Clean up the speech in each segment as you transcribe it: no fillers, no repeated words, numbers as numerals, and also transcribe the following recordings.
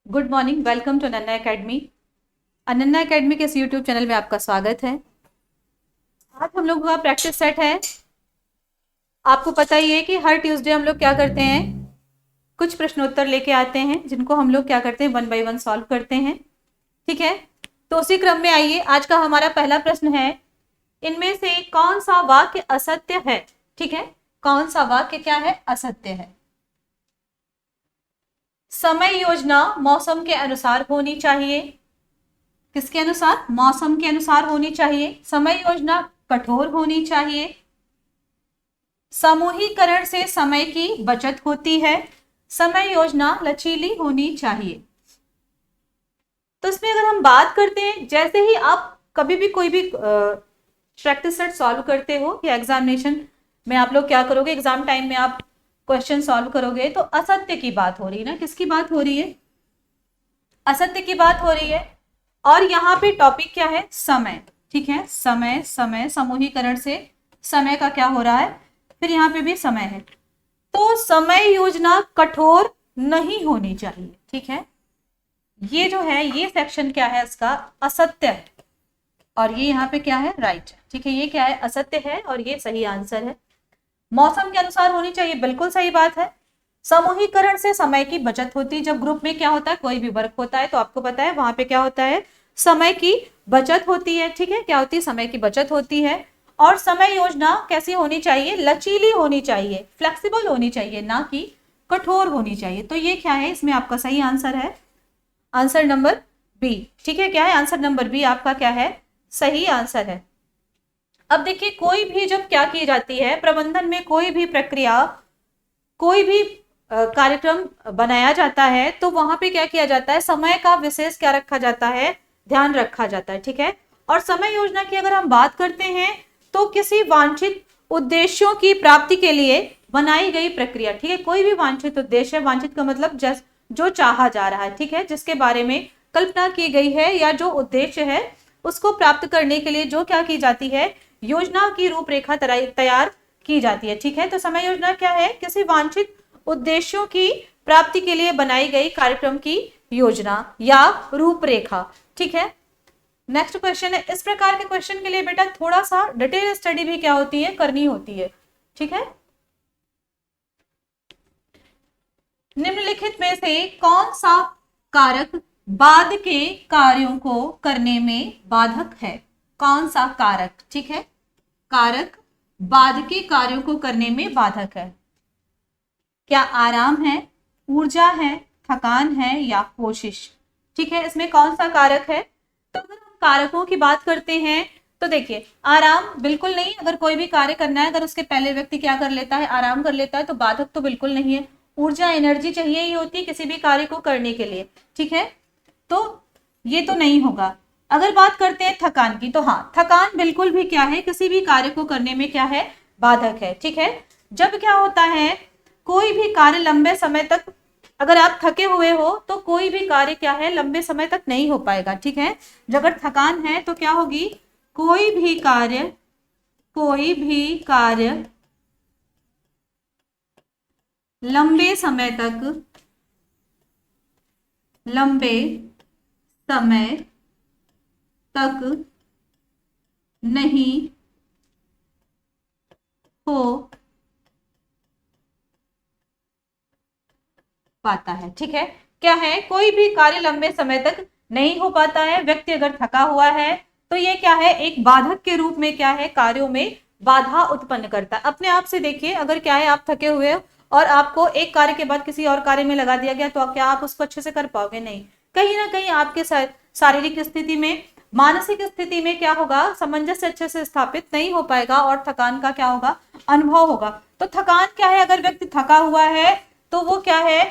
Good morning, welcome to Ananya academy. Ananya academy के इस YouTube channel में आपका स्वागत है। आज हम लोग का प्रैक्टिस सेट है। आपको पता ही है कि हर ट्यूसडे हम लोग क्या करते हैं, कुछ प्रश्नोत्तर लेके आते हैं जिनको हम लोग क्या करते हैं, वन बाय वन सॉल्व करते हैं। ठीक है, तो उसी क्रम में आइए, आज का हमारा पहला प्रश्न है, इनमें से कौन सा वाक्य असत्य है। ठीक है, कौन सा वाक्य क्या है, असत्य है। समय योजना मौसम के अनुसार होनी चाहिए। किसके अनुसार? मौसम के अनुसार होनी चाहिए। समय योजना कठोर होनी चाहिए। समूहीकरण से समय की बचत होती है। समय योजना लचीली होनी चाहिए। तो इसमें अगर हम बात करते हैं, जैसे ही आप कभी भी कोई भी प्रैक्टिस सेट सॉल्व करते हो या एग्जामिनेशन में आप लोग क्या करोगे, एग्जाम टाइम में आप क्वेश्चन सॉल्व करोगे तो असत्य की बात हो रही है ना। किसकी बात हो रही है? असत्य की बात हो रही है। और यहाँ पे टॉपिक क्या है? समय। ठीक है, समय समय समूहीकरण से समय का क्या हो रहा है, फिर यहाँ पे भी समय है। तो समय योजना कठोर नहीं होनी चाहिए। ठीक है, ये जो है ये सेक्शन क्या है, इसका असत्य है। और ये यहाँ पे क्या है? राइट। ठीक है, ये क्या है? असत्य है और ये सही आंसर है। मौसम के अनुसार होनी चाहिए, बिल्कुल सही बात है। समूहीकरण से समय की बचत होती है। जब ग्रुप में क्या होता है, कोई भी वर्क होता है तो आपको पता है वहां पे क्या होता है, समय की बचत होती है। ठीक है, क्या होती है? समय की बचत होती है। और समय योजना कैसी होनी चाहिए? लचीली होनी चाहिए, फ्लेक्सिबल होनी चाहिए, ना कि कठोर होनी चाहिए। तो ये क्या है, इसमें आपका सही आंसर है, आंसर नंबर बी। ठीक है, क्या है? आंसर नंबर बी आपका क्या है? सही आंसर है। अब देखिए, कोई भी जब क्या की जाती है प्रबंधन में, कोई भी प्रक्रिया, कोई भी कार्यक्रम बनाया जाता है तो वहां पे क्या किया जाता है, समय का विशेष क्या रखा जाता है, ध्यान रखा जाता है। ठीक है, और समय योजना की अगर हम बात करते हैं तो किसी वांछित उद्देश्यों की प्राप्ति के लिए बनाई गई प्रक्रिया। ठीक है, कोई भी वांछित उद्देश्य, वांछित का मतलब जो चाहा जा रहा है, ठीक है, जिसके बारे में कल्पना की गई है या जो उद्देश्य है उसको प्राप्त करने के लिए जो क्या की जाती है, योजना की रूपरेखा तैयार की जाती है। ठीक है, तो समय योजना क्या है? किसी वांछित उद्देश्यों की प्राप्ति के लिए बनाई गई कार्यक्रम की योजना या रूपरेखा। ठीक है, नेक्स्ट क्वेश्चन है, इस प्रकार के क्वेश्चन के लिए बेटा थोड़ा सा डिटेल स्टडी भी क्या होती है, करनी होती है। ठीक है, निम्नलिखित में से कौन सा कारक बाद के कार्यों को करने में बाधक है? कौन सा कारक? ठीक है, कारक बाद के कार्यों को करने में बाधक है। क्या आराम है, ऊर्जा है, थकान है या कोशिश? ठीक है, इसमें कौन सा कारक है? तो अगर हम कारकों की बात करते हैं तो देखिए, आराम बिल्कुल नहीं। अगर कोई भी कार्य करना है, अगर उसके पहले व्यक्ति क्या कर लेता है, आराम कर लेता है, तो बाधक तो बिल्कुल नहीं है। ऊर्जा, एनर्जी चाहिए ही होती है किसी भी कार्य को करने के लिए। ठीक है, तो ये तो नहीं होगा। अगर बात करते हैं थकान की, तो हाँ, थकान बिल्कुल भी क्या है, किसी भी कार्य को करने में क्या है, बाधक है। ठीक है, जब क्या होता है, कोई भी कार्य लंबे समय तक, अगर आप थके हुए हो तो कोई भी कार्य क्या है, लंबे समय तक नहीं हो पाएगा। ठीक है, अगर थकान है तो क्या होगी, कोई भी कार्य लंबे समय तक नहीं हो पाता है। ठीक है, क्या है, कोई भी कार्य लंबे समय तक नहीं हो पाता है। व्यक्ति अगर थका हुआ है तो ये क्या है, एक बाधक के रूप में क्या है, कार्यों में बाधा उत्पन्न करता है। अपने आप से देखिए, अगर क्या है, आप थके हुए हो और आपको एक कार्य के बाद किसी और कार्य में लगा दिया गया तो क्या आप उसको अच्छे से कर पाओगे? नहीं। कहीं ना कहीं आपके शारीरिक स्थिति में, मानसिक स्थिति में क्या होगा, सामंजस्य अच्छे से स्थापित नहीं हो पाएगा और थकान का क्या होगा, अनुभव होगा। तो थकान क्या है, अगर व्यक्ति थका हुआ है तो वो क्या है,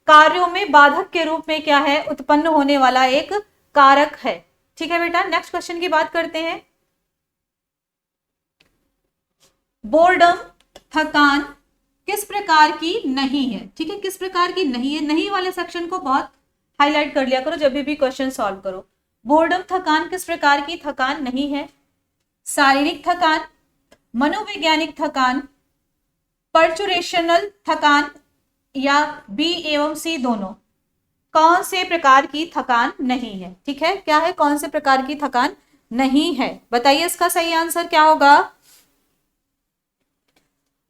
कार्यों में बाधक के रूप में क्या है, उत्पन्न होने वाला एक कारक है। ठीक है बेटा, नेक्स्ट क्वेश्चन की बात करते हैं। बोर्डम, थकान किस प्रकार की नहीं है? ठीक है, किस प्रकार की नहीं है, नहीं वाले सेक्शन को बहुत हाईलाइट कर लिया करो जब भी क्वेश्चन सॉल्व करो। बोर्डम, थकान किस प्रकार की थकान नहीं है? शारीरिक थकान, मनोवैज्ञानिक थकान, परचुरेशनल थकान या बी एवं सी दोनों? कौन से प्रकार की थकान नहीं है? ठीक है, क्या है? कौन से प्रकार की थकान नहीं है? बताइए इसका सही आंसर क्या होगा।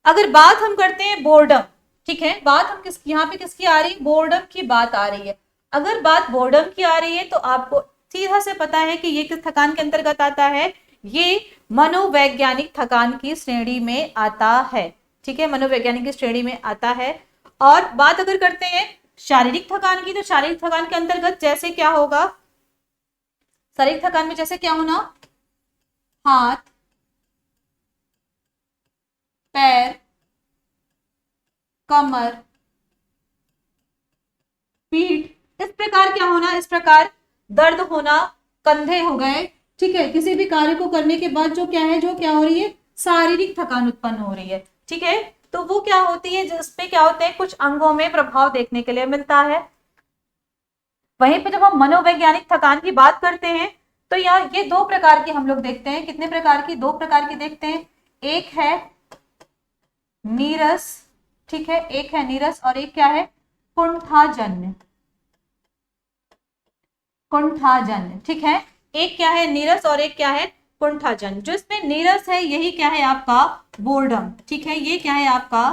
अगर बात हम करते हैं बोर्डम, ठीक है, बात हम यहाँ पे किसकी आ रही है? बोर्डम की बात आ रही है। अगर बात बोर्डम की आ रही है तो आपको सीधा से पता है कि ये किस थकान के अंतर्गत आता है? ये मनोवैज्ञानिक थकान की श्रेणी में आता है। ठीक है, मनोवैज्ञानिक की श्रेणी में आता है। और बात अगर करते हैं शारीरिक थकान की, तो शारीरिक थकान के अंतर्गत जैसे क्या होगा? शारीरिक थकान में जैसे क्या होना? हाथ, पैर, कमर, पीठ, इस प्रकार क्या होना? इस प्रकार दर्द होना, कंधे हो गए। ठीक है, किसी भी कार्य को करने के बाद जो क्या है, जो क्या हो रही है? शारीरिक थकान उत्पन्न हो रही है। ठीक है, तो वो क्या होती है? जिसपे क्या होते हैं? कुछ अंगों में प्रभाव देखने के लिए मिलता है। वहीं पे जब हम मनोवैज्ञानिक थकान की बात करते हैं तो यहाँ ये दो प्रकार की हम लोग देखते हैं। कितने प्रकार की? दो प्रकार की देखते हैं। एक है नीरस, ठीक है, एक है नीरस और एक क्या है? कुंठाजन्य। कुंठाजन्य, ठीक है, एक क्या है? नीरस और एक क्या है? कुंठाजन्य। जो इसमें नीरस है यही क्या है? आपका बोर्डम। ठीक है, ये क्या है? आपका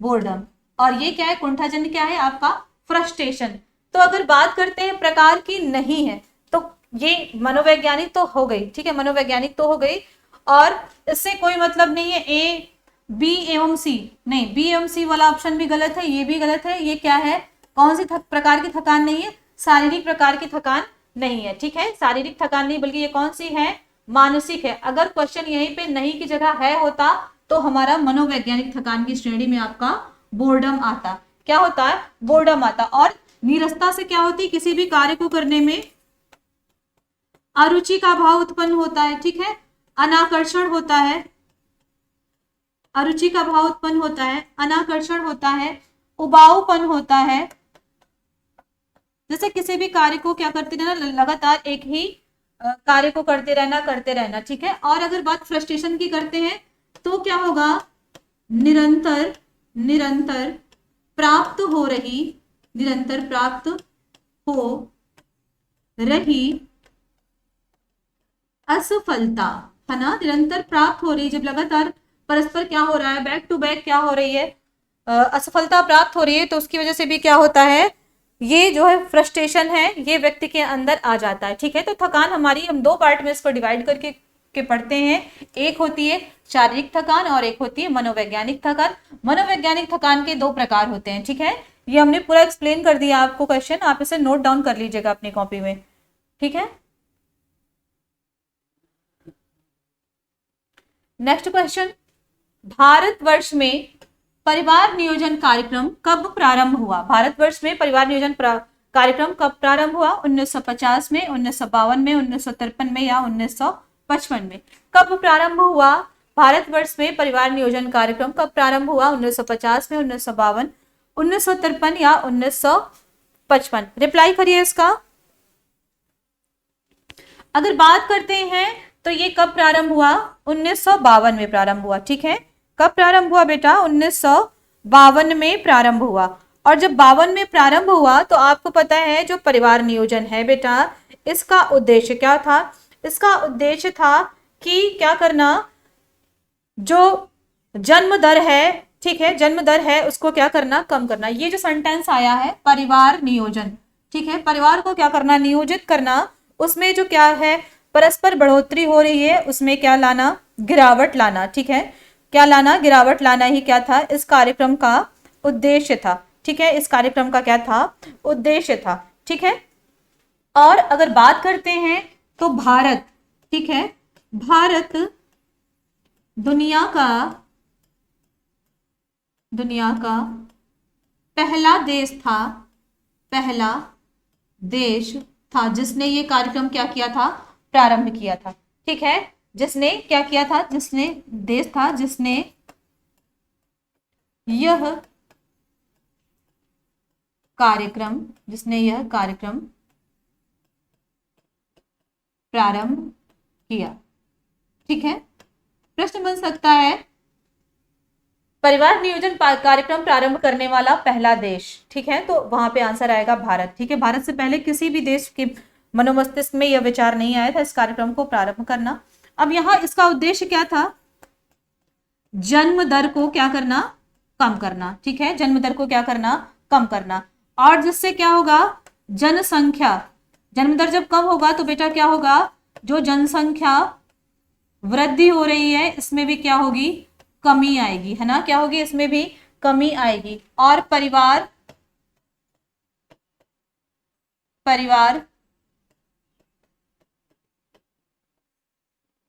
बोर्डम। और ये क्या है? कुंठाजन्य क्या है? आपका फ्रस्ट्रेशन। तो अगर बात करते हैं प्रकार की नहीं है तो ये मनोवैज्ञानिक तो हो गई। ठीक है, मनोवैज्ञानिक तो हो गई और इससे कोई मतलब नहीं है। ए, बी एवं सी, नहीं, बी एवं सी वाला ऑप्शन भी गलत है, ये भी गलत है। ये क्या है? कौन सी प्रकार की थकान नहीं है? शारीरिक प्रकार की थकान नहीं है। ठीक है, शारीरिक थकान नहीं, बल्कि ये कौन सी है? मानसिक है। अगर क्वेश्चन यहीं पे नहीं की जगह है होता तो हमारा मनोवैज्ञानिक थकान की श्रेणी में आपका बोर्डम आता। क्या होता है? बोर्डम आता। और नीरसता से क्या होती? किसी भी कार्य को करने में अरुचि का भाव उत्पन्न होता है। ठीक है, अनाकर्षण होता है, अरुचि का भाव उत्पन्न होता है, अनाकर्षण होता है, उबाऊपन होता है। जैसे किसी भी कार्य को क्या करते रहना? लगातार एक ही कार्य को करते रहना। ठीक है, और अगर बात फ्रस्ट्रेशन की करते हैं तो क्या होगा? निरंतर, निरंतर प्राप्त हो रही, निरंतर प्राप्त हो रही असफलता, है ना? निरंतर प्राप्त हो रही, जब लगातार परस्पर क्या हो रहा है? बैक टू बैक क्या हो रही है? असफलता प्राप्त हो रही है, तो उसकी वजह से भी क्या होता है? ये जो है फ्रस्ट्रेशन है, ये व्यक्ति के अंदर आ जाता है। ठीक है, तो थकान हमारी, हम दो पार्ट में इसको डिवाइड करके पढ़ते हैं। एक होती है शारीरिक थकान और एक होती है मनोवैज्ञानिक थकान। मनोवैज्ञानिक थकान के दो प्रकार होते हैं। ठीक है, ये हमने पूरा एक्सप्लेन कर दिया आपको क्वेश्चन, आप इसे नोट डाउन कर लीजिएगा अपनी कॉपी में। ठीक है, नेक्स्ट क्वेश्चन, भारतवर्ष में परिवार नियोजन कार्यक्रम कब प्रारंभ हुआ? भारतवर्ष में परिवार नियोजन कार्यक्रम कब प्रारंभ हुआ? 1950 में, 1952 में, 1953 में या 1955 में? कब प्रारंभ हुआ? भारतवर्ष में परिवार नियोजन कार्यक्रम कब प्रारंभ हुआ? 1950 में, 1952, 1953 या 1955? रिप्लाई करिए इसका। अगर बात करते हैं तो ये कब प्रारंभ हुआ? 1952 में प्रारंभ हुआ। ठीक है, कब प्रारंभ हुआ बेटा? 1952 में प्रारंभ हुआ। और जब 52 में प्रारंभ हुआ तो आपको पता है जो परिवार नियोजन है बेटा, इसका उद्देश्य क्या था? इसका उद्देश्य था कि क्या करना? जो जन्म दर है, ठीक है, जन्म दर है, उसको क्या करना? कम करना। ये जो सेंटेंस आया है परिवार नियोजन, ठीक है, परिवार को क्या करना? नियोजित करना। उसमें जो क्या है? परस्पर बढ़ोतरी हो रही है, उसमें क्या लाना? गिरावट लाना। ठीक है, क्या लाना? गिरावट लाना ही क्या था? इस कार्यक्रम का उद्देश्य था। ठीक है, इस कार्यक्रम का क्या था? उद्देश्य था। ठीक है, और अगर बात करते हैं तो भारत, ठीक है, भारत दुनिया का पहला देश था, पहला देश था जिसने ये कार्यक्रम क्या किया था? प्रारंभ किया था। ठीक है, जिसने क्या किया था? जिसने देश था जिसने यह कार्यक्रम प्रारंभ किया। ठीक है, प्रश्न बन सकता है परिवार नियोजन कार्यक्रम प्रारंभ करने वाला पहला देश, ठीक है, तो वहां पे आंसर आएगा भारत। ठीक है, भारत से पहले किसी भी देश के मनोमस्तिष्क में यह विचार नहीं आया था इस कार्यक्रम को प्रारंभ करना। अब यहाँ इसका उद्देश्य क्या था, जन्म दर को क्या करना, कम करना। ठीक है, जन्म दर को क्या करना, कम करना। और जिससे क्या होगा, जनसंख्या, जन्म दर जब कम होगा तो बेटा क्या होगा, जो जनसंख्या वृद्धि हो रही है इसमें भी क्या होगी, कमी आएगी, है ना, क्या होगी, इसमें भी कमी आएगी। और परिवार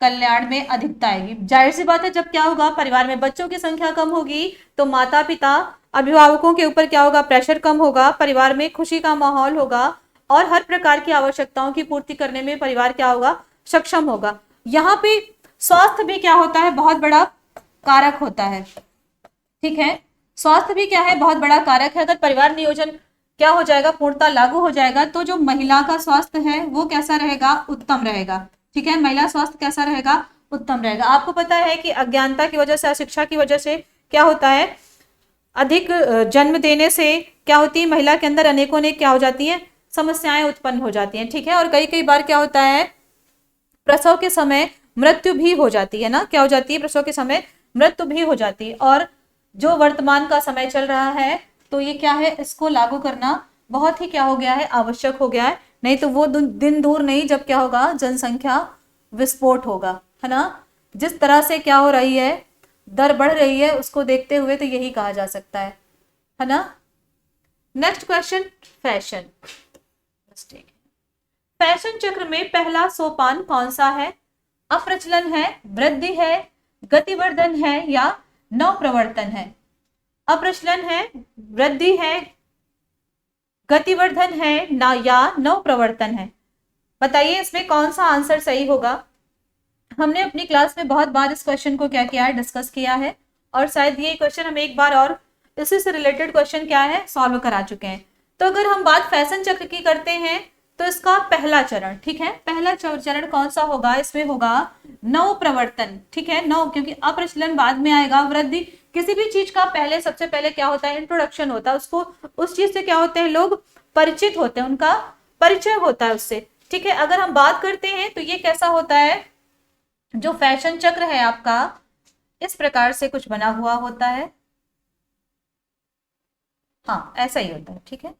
कल्याण में अधिकता आएगी। जाहिर सी बात है, जब क्या होगा, परिवार में बच्चों की संख्या कम होगी तो माता पिता अभिभावकों के ऊपर क्या होगा, प्रेशर कम होगा, परिवार में खुशी का माहौल होगा और हर प्रकार की आवश्यकताओं की पूर्ति करने में परिवार क्या होगा, सक्षम होगा। यहाँ पे स्वास्थ्य भी क्या होता है, बहुत बड़ा कारक होता है। ठीक है, स्वास्थ्य भी क्या है, बहुत बड़ा कारक है। अगर परिवार नियोजन क्या हो जाएगा, पूर्णता लागू हो जाएगा तो जो महिला का स्वास्थ्य है वो कैसा रहेगा, उत्तम रहेगा। ठीक है, महिला स्वास्थ्य कैसा रहेगा, उत्तम रहेगा। आपको पता है कि अज्ञानता की वजह से, अशिक्षा की वजह से क्या होता है, अधिक जन्म देने से क्या होती है, महिला के अंदर अनेकों अनेक क्या हो जाती है, समस्याएं उत्पन्न हो जाती हैं। ठीक है, और कई कई बार क्या होता है, प्रसव के समय मृत्यु भी हो जाती है ना, क्या हो जाती है, प्रसव के समय मृत्यु भी हो जाती है। और जो वर्तमान का समय चल रहा है तो ये क्या है, इसको लागू करना बहुत ही क्या हो गया है, आवश्यक हो गया है। नहीं तो वो दिन दूर नहीं जब क्या होगा, जनसंख्या विस्फोट होगा, है ना। जिस तरह से क्या हो रही है, दर बढ़ रही है, उसको देखते हुए तो यही कहा जा सकता है ना। Next question, fashion. फैशन चक्र में पहला सोपान कौन सा है, अप्रचलन है, वृद्धि है, गतिवर्धन है या नवप्रवर्तन है। अप्रचलन है, वृद्धि है, गतिवर्धन है ना, या नवप्रवर्तन है। बताइए इसमें कौन सा आंसर सही होगा। हमने अपनी क्लास में बहुत बार इस क्वेश्चन को क्या किया है, डिस्कस किया है, और शायद ये क्वेश्चन हम एक बार और इसी से रिलेटेड क्वेश्चन क्या है, सॉल्व करा चुके हैं। तो अगर हम बात फैशन चक्र की करते हैं तो इसका पहला चरण, ठीक है, पहला चरण कौन सा होगा, इसमें होगा नव प्रवर्तन। ठीक है, नव, क्योंकि अप्रचलन बाद में आएगा, वृद्धि, किसी भी चीज का पहले सबसे पहले क्या होता है, इंट्रोडक्शन होता है, उसको उस चीज से क्या होते हैं, लोग परिचित होते हैं, उनका परिचय होता है उससे। ठीक है, अगर हम बात करते हैं तो ये कैसा होता है, जो फैशन चक्र है आपका इस प्रकार से कुछ बना हुआ होता है। हाँ, ऐसा ही होता है। ठीक है,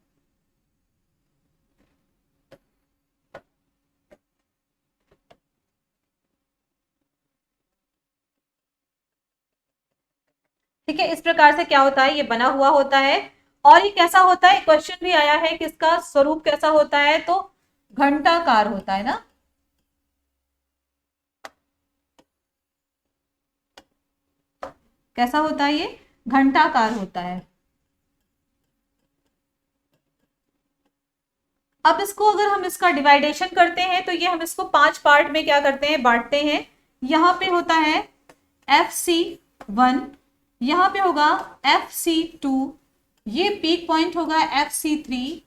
ठीक है, इस प्रकार से क्या होता है, ये बना हुआ होता है। और ये कैसा होता है, क्वेश्चन भी आया है कि इसका स्वरूप कैसा होता है, तो घंटाकार होता है ना। कैसा होता है, ये घंटाकार होता है। अब इसको अगर हम इसका डिवाइडेशन करते हैं तो ये हम इसको 5 पार्ट में क्या करते हैं, बांटते हैं। यहाँ पे होता है FC1, यहाँ पे होगा FC2, ये पीक पॉइंट होगा FC3,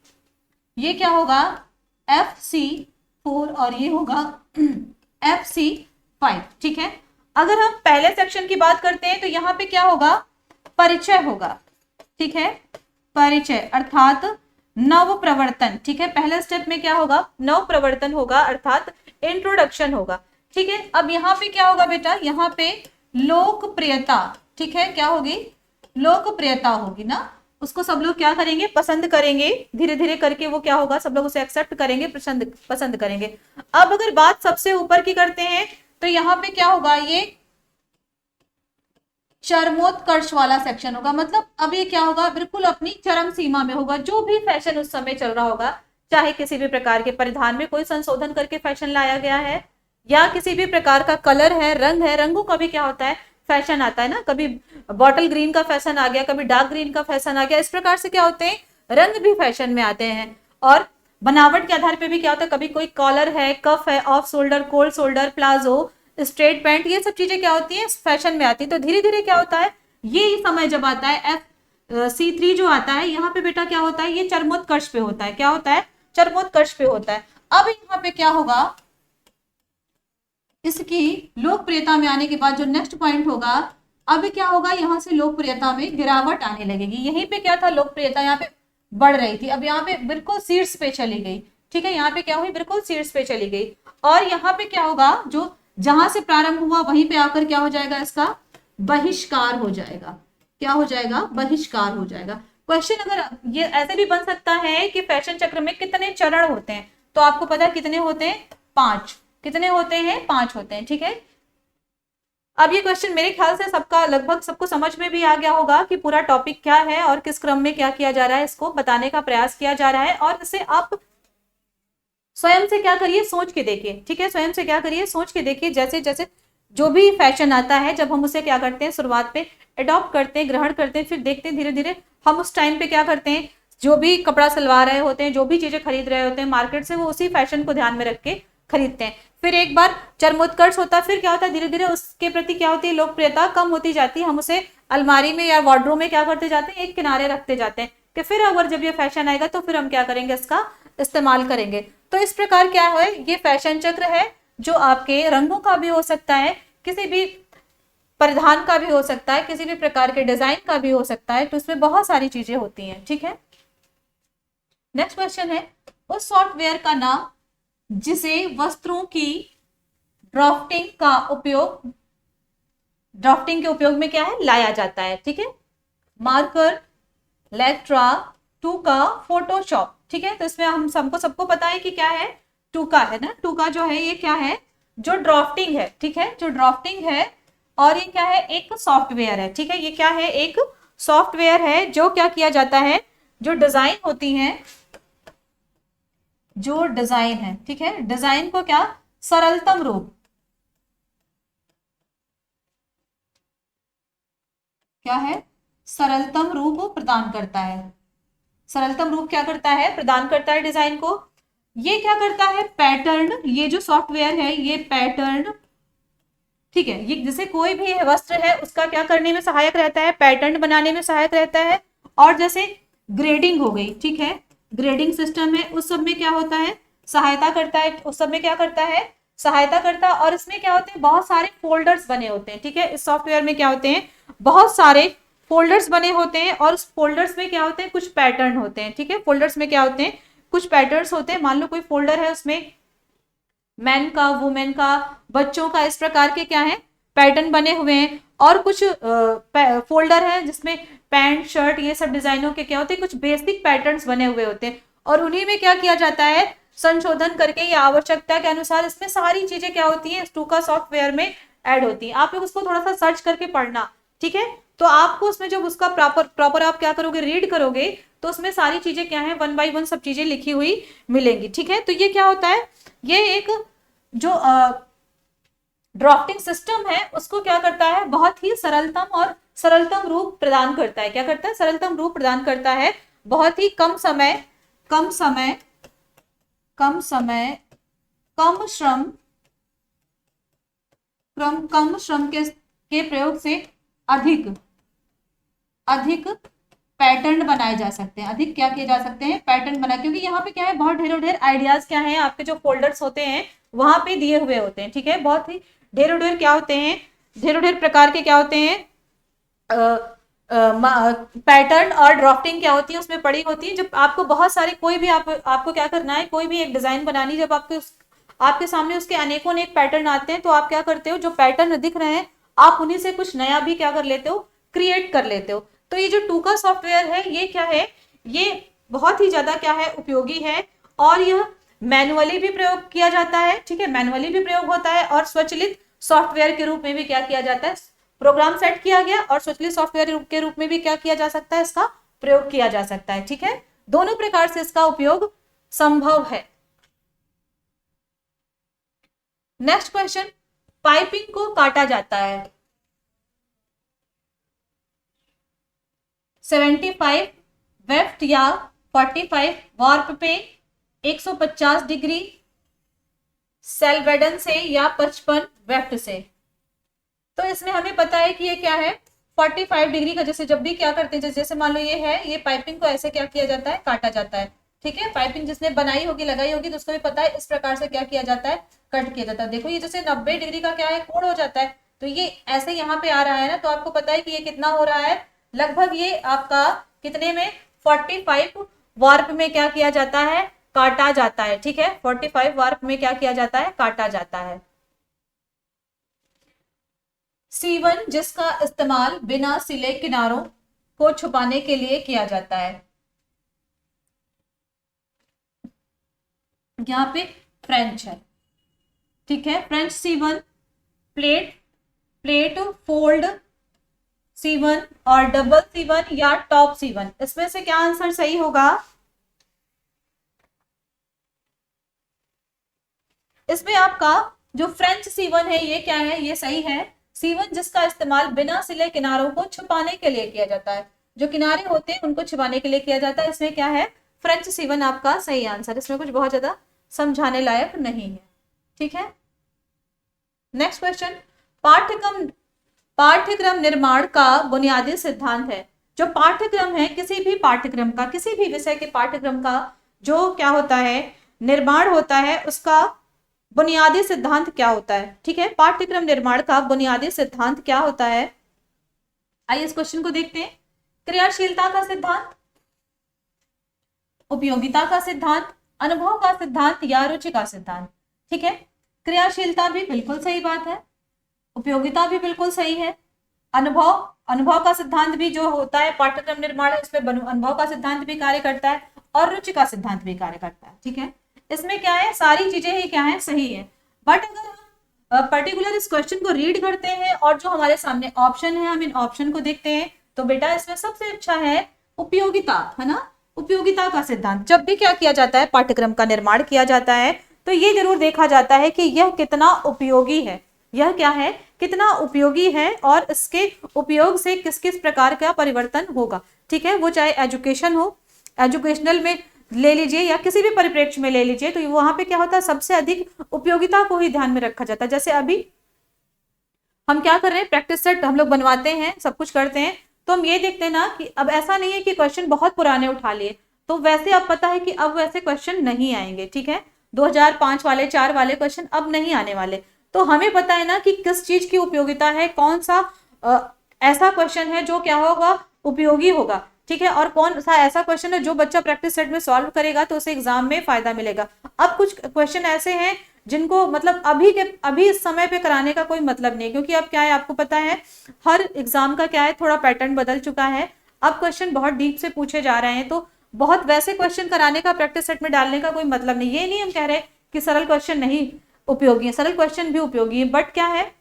ये क्या होगा FC4 और ये होगा FC5। ठीक है, अगर हम पहले सेक्शन की बात करते हैं तो यहाँ पे क्या होगा, परिचय होगा। ठीक है, परिचय अर्थात नव प्रवर्तन। ठीक है, पहले स्टेप में क्या होगा, नव प्रवर्तन होगा अर्थात इंट्रोडक्शन होगा। ठीक है, अब यहाँ पे क्या होगा बेटा, यहाँ पे लोकप्रियता। ठीक है, क्या होगी, लोकप्रियता होगी ना, उसको सब लोग क्या करेंगे, पसंद करेंगे, धीरे धीरे करके वो क्या होगा, सब लोग उसे एक्सेप्ट करेंगे, पसंद करेंगे। अब अगर बात सबसे ऊपर की करते हैं तो यहाँ पे क्या होगा, ये चरमोत्कर्ष वाला सेक्शन होगा। मतलब अब ये क्या होगा, बिल्कुल अपनी चरम सीमा में होगा। जो भी फैशन उस समय चल रहा होगा, चाहे किसी भी प्रकार के परिधान में कोई संशोधन करके फैशन लाया गया है, या किसी भी प्रकार का कलर है, रंग है, रंगों का भी क्या होता है, फैशन आता है ना। कभी बॉटल ग्रीन का फैशन आ गया, कभी डार्क ग्रीन का फैशन आ गया। इस प्रकार से क्या होते हैं, रंग भी फैशन में आते हैं। और बनावट के आधार पे भी क्या होता है, कभी कोई कॉलर है, कफ है, off shoulder, cold shoulder, palazzo, straight pant, ये सब चीजें क्या होती है, फैशन में आती है। तो धीरे धीरे क्या होता है, ये समय जब आता है FC3 जो आता है, यहाँ पे बेटा क्या होता है, ये चरमोत्कर्ष पे होता है। क्या होता है, चरमोत्कर्ष पे होता है। अब यहाँ पे क्या होगा, इसकी लोकप्रियता में आने के बाद जो नेक्स्ट पॉइंट होगा, अब क्या होगा, यहाँ से लोकप्रियता में गिरावट आने लगेगी। यहीं पे क्या था, लोकप्रियता यहाँ पे बढ़ रही थी, अब यहाँ पे बिल्कुल शीर्ष पे चली गई। ठीक है, यहाँ पे क्या हुई, बिल्कुल शीर्ष पे चली गई। और यहाँ पे क्या होगा, जो जहां से प्रारंभ हुआ वहीं पे आकर क्या हो जाएगा, इसका बहिष्कार हो जाएगा। क्या हो जाएगा, बहिष्कार हो जाएगा। क्वेश्चन अगर ये ऐसे भी बन सकता है कि फैशन चक्र में कितने चरण होते हैं, तो आपको पता है कितने होते हैं, 5। कितने होते हैं, 5 होते हैं। ठीक है, अब ये क्वेश्चन मेरे ख्याल से सबका लगभग सबको समझ में भी आ गया होगा कि पूरा टॉपिक क्या है और किस क्रम में क्या किया जा रहा है, इसको बताने का प्रयास किया जा रहा है। और इसे आप स्वयं से क्या करिए, सोच के देखिए। ठीक है, स्वयं से क्या करिए, सोच के देखिए। जैसे जैसे जो भी फैशन आता है, जब हम उसे क्या करते हैं, शुरुआत पे अडॉप्ट करते हैं, ग्रहण करते हैं, फिर देखते हैं धीरे धीरे हम उस टाइम पे क्या करते हैं, जो भी कपड़ा सिलवा रहे होते हैं, जो भी चीजें खरीद रहे होते हैं मार्केट से, वो उसी फैशन को ध्यान में रख के खरीदते हैं। फिर एक बार चरमोत्कर्ष होता है, फिर क्या होता है, धीरे धीरे उसके प्रति क्या होती है, लोकप्रियता कम होती जाती है। हम उसे अलमारी में या वार्डरोब में क्या करते जाते हैं, एक किनारे रखते जाते हैं कि फिर अगर जब ये फैशन आएगा तो फिर हम क्या करेंगे, इसका इस्तेमाल करेंगे। तो इस प्रकार क्या है, ये फैशन चक्र है जो आपके रंगों का भी हो सकता है, किसी भी परिधान का भी हो सकता है, किसी भी प्रकार के डिजाइन का भी हो सकता है। तो इसमें बहुत सारी चीजें होती हैं। ठीक है, नेक्स्ट क्वेश्चन है, उस सॉफ्टवेयर का नाम जिसे वस्त्रों की ड्राफ्टिंग के उपयोग में क्या है, लाया जाता है। ठीक है, मार्कर, लेक्ट्रा, टूका, फोटोशॉप। ठीक है, तो इसमें हम सबको पता है कि क्या है, टूका है ना। टूका जो है ये क्या है, जो ड्राफ्टिंग है। ठीक है, जो ड्राफ्टिंग है, और ये क्या है, एक सॉफ्टवेयर है। ठीक है, ये क्या है, एक सॉफ्टवेयर है जो क्या किया जाता है, जो डिजाइन होती है, जो डिजाइन है। ठीक है, डिजाइन को क्या, सरलतम रूप, क्या है, सरलतम रूप प्रदान करता है। सरलतम रूप क्या करता है, प्रदान करता है डिजाइन को। ये क्या करता है, पैटर्न, ये जो सॉफ्टवेयर है ये पैटर्न, ठीक है, ये जैसे कोई भी वस्त्र है उसका क्या करने में सहायक रहता है, पैटर्न बनाने में सहायक रहता है। और जैसे ग्रेडिंग हो गई, ठीक है, ग्रेडिंग सिस्टम है, उस सब में क्या होता है, सहायता करता है। उस सब में क्या करता है, सहायता करता है। और इसमें क्या होते हैं, बहुत सारे फोल्डर्स बने होते हैं। ठीक है, इस सॉफ्टवेयर में क्या होते हैं, बहुत सारे फोल्डर्स बने होते हैं, और उस फोल्डर्स में क्या होते हैं, कुछ पैटर्न होते हैं। ठीक है, फोल्डर्स में क्या होते हैं, कुछ पैटर्न्स होते हैं। मान लो कोई फोल्डर है, उसमें मैन का, वुमेन का, बच्चों का, इस प्रकार के क्या है, पैटर्न बने हुए हैं। और कुछ फोल्डर है जिसमें पैंट, शर्ट, ये सब डिजाइनों के क्या होते हैं, कुछ बेसिक पैटर्न्स बने हुए होते हैं। और उन्हीं में क्या किया जाता है, संशोधन करके या आवश्यकता के अनुसार इसमें सारी चीजें क्या होती हैं, टूका सॉफ्टवेयर में ऐड होती है। आप लोग उसको थोड़ा सा सर्च करके पढ़ना। ठीक है, तो आपको उसमें जब उसका प्रॉपर आप क्या करोगे, रीड करोगे, तो उसमें सारी चीजें क्या है, 1 बाय 1 सब चीजें लिखी हुई मिलेंगी। ठीक है, तो ये क्या होता है, ये एक जो ड्राफ्टिंग सिस्टम है उसको क्या करता है, बहुत ही सरलतम रूप प्रदान करता है। क्या करता है, सरलतम रूप प्रदान करता है। बहुत ही कम समय, कम श्रम के प्रयोग से अधिक पैटर्न बनाए जा सकते हैं। अधिक क्या किए जा सकते हैं, पैटर्न बनाए। क्योंकि यहाँ पे क्या है, बहुत ढेर आइडियाज क्या है, आपके जो फोल्डर्स होते हैं वहां पे दिए हुए होते हैं। ठीक है, बहुत ही ढेर क्या होते हैं, ढेर प्रकार के क्या होते हैं, पैटर्न और ड्राफ्टिंग क्या होती है उसमें पड़ी होती है। जब आपको बहुत सारे कोई भी आपको क्या करना है, कोई भी एक डिजाइन बनानी, जब आपके सामने उसके अनेकों एक पैटर्न आते हैं, तो आप क्या करते हो, जो पैटर्न दिख रहे हैं आप उन्हीं से कुछ नया भी क्या कर लेते हो, क्रिएट कर लेते हो। तो ये जो टूका सॉफ्टवेयर है ये क्या है, ये बहुत ही ज्यादा क्या है, उपयोगी है। और यह मैनुअली भी प्रयोग किया जाता है। ठीक है, मैनुअली भी प्रयोग होता है, और स्वचालित सॉफ्टवेयर के रूप में भी क्या किया जाता है, प्रोग्राम सेट किया गया, और स्वचालित सॉफ्टवेयर के रूप में भी क्या किया जा सकता है, इसका प्रयोग किया जा सकता है। ठीक है, दोनों प्रकार से इसका उपयोग संभव है। नेक्स्ट क्वेश्चन, पाइपिंग को काटा जाता है 75 वेफ्ट या 45 वार्प पे 150 डिग्री सेल्वेडन से या 55 वेफ्ट से। तो इसमें हमें पता है कि ये क्या है, 45 डिग्री का, जैसे जब भी क्या करते हैं, जैसे मान लो ये है, ये पाइपिंग को ऐसे क्या किया जाता है, काटा जाता है। ठीक है, पाइपिंग जिसने बनाई होगी, लगाई होगी, तो उसको भी पता है इस प्रकार से क्या किया जाता है, कट किया जाता है। देखो ये जैसे 90 डिग्री का क्या है, कोण हो जाता है, तो ये ऐसे यहाँ पे आ रहा है ना, तो आपको पता है कि ये कितना हो रहा है, लगभग ये आपका कितने में 45 वार्प में क्या किया जाता है, काटा जाता है। ठीक है, 45 वार्प में क्या किया जाता है, काटा जाता है। C1 जिसका इस्तेमाल बिना सिले किनारों को छुपाने के लिए किया जाता है। यहाँ पे फ्रेंच है, ठीक है, French C1, plate, plate fold C1 और डबल C1 या टॉप C1, इसमें से क्या आंसर सही होगा? इसमें आपका जो फ्रेंच C1 है ये क्या है, ये सही है। C1 जिसका इस्तेमाल बिना सिले किनारों को छुपाने के लिए किया जाता है, जो किनारे होते हैं उनको छुपाने के लिए किया जाता है, इसमें क्या है, फ्रेंच C1 आपका सही आंसर। इसमें कुछ बहुत ज्यादा समझाने लायक नहीं है। ठीक है, नेक्स्ट क्वेश्चन, पाठ्यक्रम निर्माण का बुनियादी सिद्धांत है। जो पाठ्यक्रम है, किसी भी पाठ्यक्रम का, किसी भी विषय के पाठ्यक्रम का जो क्या होता है, निर्माण होता है, उसका बुनियादी सिद्धांत क्या होता है? ठीक है, पाठ्यक्रम निर्माण का बुनियादी सिद्धांत क्या होता है? आइए इस क्वेश्चन को देखते हैं। क्रियाशीलता का सिद्धांत, उपयोगिता का सिद्धांत, अनुभव का सिद्धांत या रुचि का सिद्धांत। ठीक है, क्रियाशीलता भी बिल्कुल सही बात है, उपयोगिता भी बिल्कुल सही है, अनुभव का सिद्धांत भी जो होता है पाठ्यक्रम निर्माण है इसमें अनुभव का सिद्धांत भी कार्य करता है और रुचि का सिद्धांत भी कार्य करता है। ठीक है, इसमें क्या है, सारी चीजें ही क्या है, सही है। बट अगर हम पर्टिकुलर इस क्वेश्चन को रीड करते हैं और जो हमारे सामने ऑप्शन है, हम इन ऑप्शन को देखते हैं, तो बेटा इसमें सबसे अच्छा है उपयोगिता, है ना, उपयोगिता का सिद्धांत। जब भी क्या किया जाता है, पाठ्यक्रम का निर्माण किया जाता है, तो ये जरूर देखा जाता है कि यह कितना उपयोगी है, यह क्या है, कितना उपयोगी है और इसके उपयोग से किस किस प्रकार का परिवर्तन होगा। ठीक है, वो चाहे एजुकेशन हो, एजुकेशनल में ले लीजिए या किसी भी परिप्रेक्ष्य में ले लीजिए, तो वहां पे क्या होता है, सबसे अधिक उपयोगिता को ही ध्यान में रखा जाता है। जैसे अभी हम क्या कर रहे हैं, प्रैक्टिस सेट हम लोग बनवाते हैं, सब कुछ करते हैं, तो हम ये देखते हैं ना कि अब ऐसा नहीं है कि क्वेश्चन बहुत पुराने उठा लिए, तो वैसे अब पता है कि अब वैसे क्वेश्चन नहीं आएंगे। ठीक है, 2005 वाले 4 वाले क्वेश्चन अब नहीं आने वाले। तो हमें पता है ना कि किस चीज की उपयोगिता है, कौन सा ऐसा क्वेश्चन है जो क्या होगा, उपयोगी होगा। ठीक है, और कौन सा ऐसा क्वेश्चन है जो बच्चा प्रैक्टिस सेट में सॉल्व करेगा तो उसे एग्जाम में फायदा मिलेगा। अब कुछ क्वेश्चन ऐसे हैं जिनको मतलब अभी इस समय पे कराने का कोई मतलब नहीं, क्योंकि अब क्या है, आपको पता है हर एग्जाम का क्या है, थोड़ा पैटर्न बदल चुका है। अब क्वेश्चन बहुत डीप से पूछे जा रहे हैं, तो बहुत वैसे क्वेश्चन कराने का प्रैक्टिस सेट में डालने का कोई मतलब नहीं। ये नहीं हम कह रहे कि सरल क्वेश्चन नहीं उपयोगी है, सरल क्वेश्चन भी उपयोगी है, बट क्या है,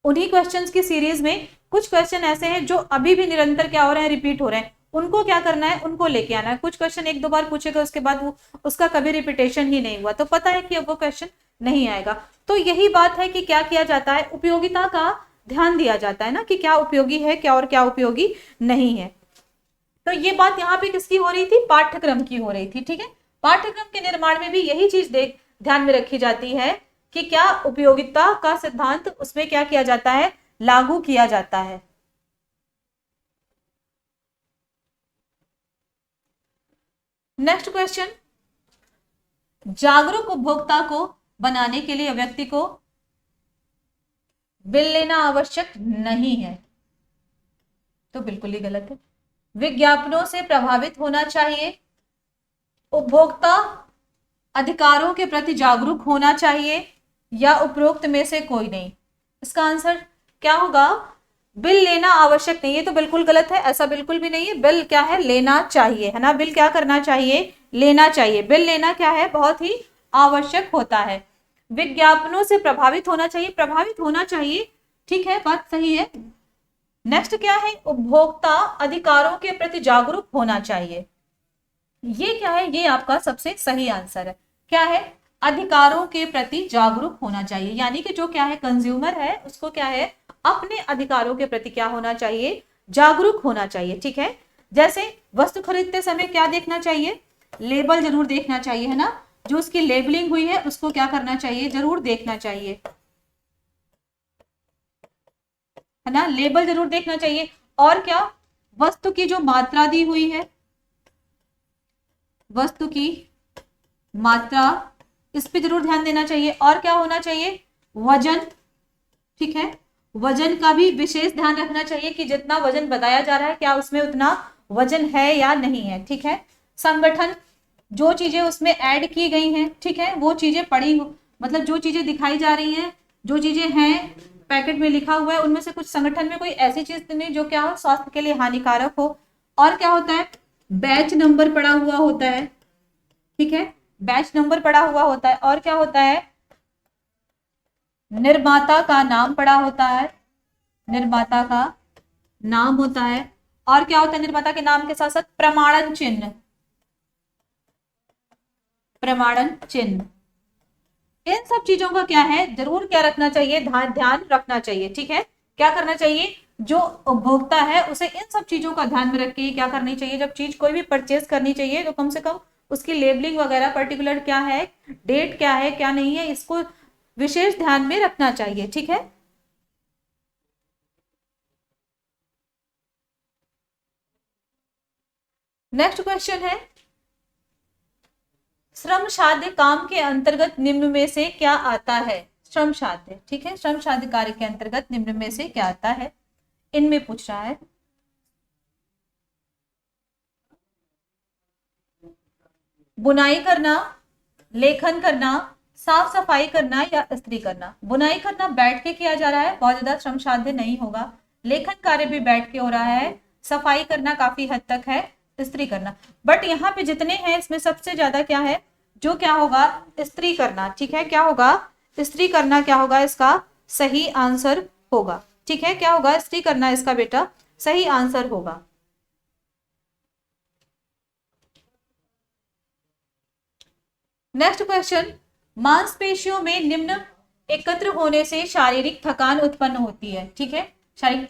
उन्हीं क्वेश्चंस की सीरीज में कुछ क्वेश्चन ऐसे हैं जो अभी भी निरंतर क्या हो रहे हैं, रिपीट हो रहे हैं, उनको क्या करना है, उनको लेके आना है। कुछ क्वेश्चन एक दो बार पूछेगा, उसके बाद वो उसका कभी रिपीटेशन ही नहीं हुआ, तो पता है कि अब वो क्वेश्चन नहीं आएगा। तो यही बात है कि क्या किया जाता है, उपयोगिता का ध्यान दिया जाता है ना, कि क्या उपयोगी है क्या और क्या उपयोगी नहीं है। तो ये बात यहाँ पे किसकी हो रही थी, पाठ्यक्रम की हो रही थी। ठीक है, पाठ्यक्रम के निर्माण में भी यही चीज ध्यान में रखी जाती है कि क्या उपयोगिता का सिद्धांत उसमें क्या किया जाता है, लागू किया जाता है। नेक्स्ट क्वेश्चन, जागरूक उपभोक्ता को बनाने के लिए व्यक्ति को बिल लेना आवश्यक नहीं है, तो बिल्कुल ही गलत है। विज्ञापनों से प्रभावित होना चाहिए, उपभोक्ता अधिकारों के प्रति जागरूक होना चाहिए, या उपरोक्त में से कोई नहीं। इसका आंसर क्या होगा, बिल लेना आवश्यक नहीं, ये तो बिल्कुल गलत है, ऐसा बिल्कुल भी नहीं है। बिल क्या है, लेना चाहिए, है ना, बिल क्या करना चाहिए, लेना चाहिए। बिल लेना क्या है, बहुत ही आवश्यक होता है। विज्ञापनों से प्रभावित होना चाहिए, प्रभावित होना चाहिए, ठीक है, बात सही है। नेक्स्ट क्या है, उपभोक्ता अधिकारों के प्रति जागरूक होना चाहिए, ये क्या है, ये आपका सबसे सही आंसर है। क्या है, अधिकारों के प्रति जागरूक होना चाहिए, यानी कि जो क्या है, कंज्यूमर है, उसको क्या है, अपने अधिकारों के प्रति क्या होना चाहिए, जागरूक होना चाहिए। ठीक है, जैसे वस्तु खरीदते समय क्या देखना चाहिए, लेबल जरूर देखना चाहिए, है ना, जो उसकी लेबलिंग हुई है उसको क्या करना चाहिए, जरूर देखना चाहिए, है ना, लेबल जरूर देखना चाहिए। और क्या, वस्तु की जो मात्रा दी हुई है, वस्तु की मात्रा, इस पे जरूर ध्यान देना चाहिए। और क्या होना चाहिए, वजन, ठीक है, वजन का भी विशेष ध्यान रखना चाहिए कि जितना वजन बताया जा रहा है क्या उसमें उतना वजन है या नहीं है, ठीक है। संगठन, जो चीजें उसमें ऐड की गई हैं, ठीक है, वो चीजें पढ़ी, मतलब जो चीजें दिखाई जा रही हैं, जो चीजें हैं पैकेट में लिखा हुआ है, उनमें से कुछ संगठन में कोई ऐसी चीज नहीं जो क्या हो स्वास्थ्य के लिए हानिकारक हो। और क्या होता है, बैच नंबर पड़ा हुआ होता है, ठीक है, बैच नंबर पड़ा हुआ होता है। और क्या होता है, निर्माता का नाम पड़ा होता है, निर्माता का नाम होता है। और क्या होता है, निर्माता के नाम के साथ साथ प्रमाणन चिन्ह, प्रमाणन चिन्ह। इन सब चीजों का क्या है, जरूर क्या रखना चाहिए, ध्यान रखना चाहिए, ठीक है। क्या करना चाहिए, जो उपभोक्ता है उसे इन सब चीजों का ध्यान में रख के क्या करनी चाहिए, जब चीज कोई भी परचेज करनी चाहिए तो कम से कम उसकी लेबलिंग वगैरह पर्टिकुलर क्या है, डेट क्या है क्या नहीं है, इसको विशेष ध्यान में रखना चाहिए, ठीक है। नेक्स्ट क्वेश्चन है, श्रम साध्य काम के अंतर्गत निम्न में से क्या आता है। श्रम साध्य, ठीक है, श्रम साध्य कार्य के अंतर्गत निम्न में से क्या आता है, इनमें पूछ रहा है। बुनाई करना, लेखन करना, साफ सफाई करना या इस्त्री करना। बुनाई करना बैठ के किया जा रहा है, बहुत ज्यादा श्रम साध्य नहीं होगा। लेखन कार्य भी बैठ के हो रहा है, सफाई करना काफी हद तक है, इस्त्री करना। बट यहाँ पे जितने हैं इसमें सबसे ज्यादा क्या है, जो क्या होगा, इस्त्री करना, ठीक है, क्या होगा, इस्त्री करना क्या होगा, इसका सही आंसर होगा, ठीक है, क्या होगा, इस्त्री करना इसका बेटा सही आंसर होगा। नेक्स्ट क्वेश्चन, मांसपेशियों में निम्न एकत्र होने से शारीरिक थकान उत्पन्न होती है, ठीक है, शारीरिक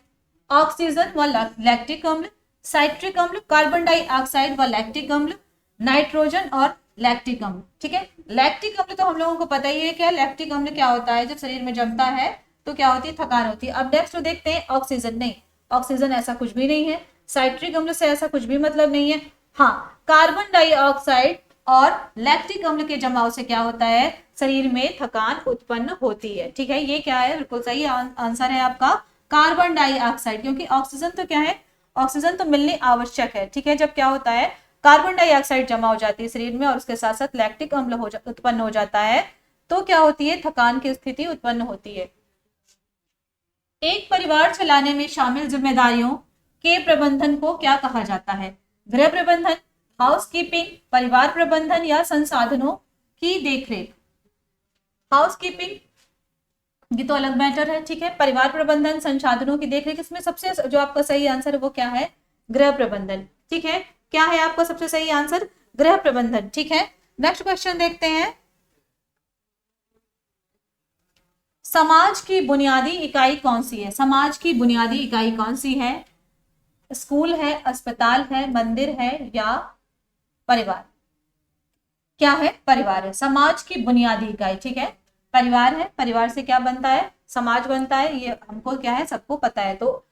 ऑक्सीजन व लैक्टिक अम्ल, साइट्रिक अम्ल, कार्बन डाइऑक्साइड व लैक्टिक अम्ल, नाइट्रोजन और लैक्टिक अम्ल, ठीक है। लैक्टिक अम्ल तो हम लोगों को पता ही है क्या, लैक्टिक अम्ल क्या होता है, जब शरीर में जमता है तो क्या होती है, थकान होती है। अब नेक्स्ट देखते हैं, ऑक्सीजन, नहीं, ऑक्सीजन ऐसा कुछ भी नहीं है, साइट्रिक अम्ल से ऐसा कुछ भी मतलब नहीं है। हाँ, कार्बन डाइऑक्साइड और लैक्टिक अम्ल के जमाव से क्या होता है, शरीर में थकान उत्पन्न होती है, ठीक है। ये क्या है, बिल्कुल सही आंसर है आपका कार्बन डाइऑक्साइड, क्योंकि ऑक्सीजन तो क्या है, ऑक्सीजन तो मिलनी आवश्यक है, ठीक है। जब क्या होता है, कार्बन डाइऑक्साइड जमा हो जाती है शरीर में और उसके साथ साथ लैक्टिक अम्ल उत्पन्न हो जाता है, तो क्या होती है, थकान की स्थिति उत्पन्न होती है। एक परिवार चलाने में शामिल जिम्मेदारियों के प्रबंधन को क्या कहा जाता है, गृह प्रबंधन, हाउसकीपिंग, परिवार प्रबंधन या संसाधनों की देखरेख। हाउसकीपिंग ये तो अलग मैटर है, ठीक है। परिवार प्रबंधन, संसाधनों की देखरेख, इसमें सबसे जो आपका सही आंसर है वो क्या है, गृह प्रबंधन, ठीक है। क्या है आपका सबसे सही आंसर, गृह प्रबंधन, ठीक है। नेक्स्ट क्वेश्चन देखते हैं, समाज की बुनियादी इकाई कौन सी है। समाज की बुनियादी इकाई कौन सी है, स्कूल है, अस्पताल है, मंदिर है या परिवार। क्या है, परिवार है समाज की बुनियादी इकाई, ठीक है, परिवार है। परिवार से क्या बनता है, समाज बनता है, ये हमको क्या है, सबको पता है। तो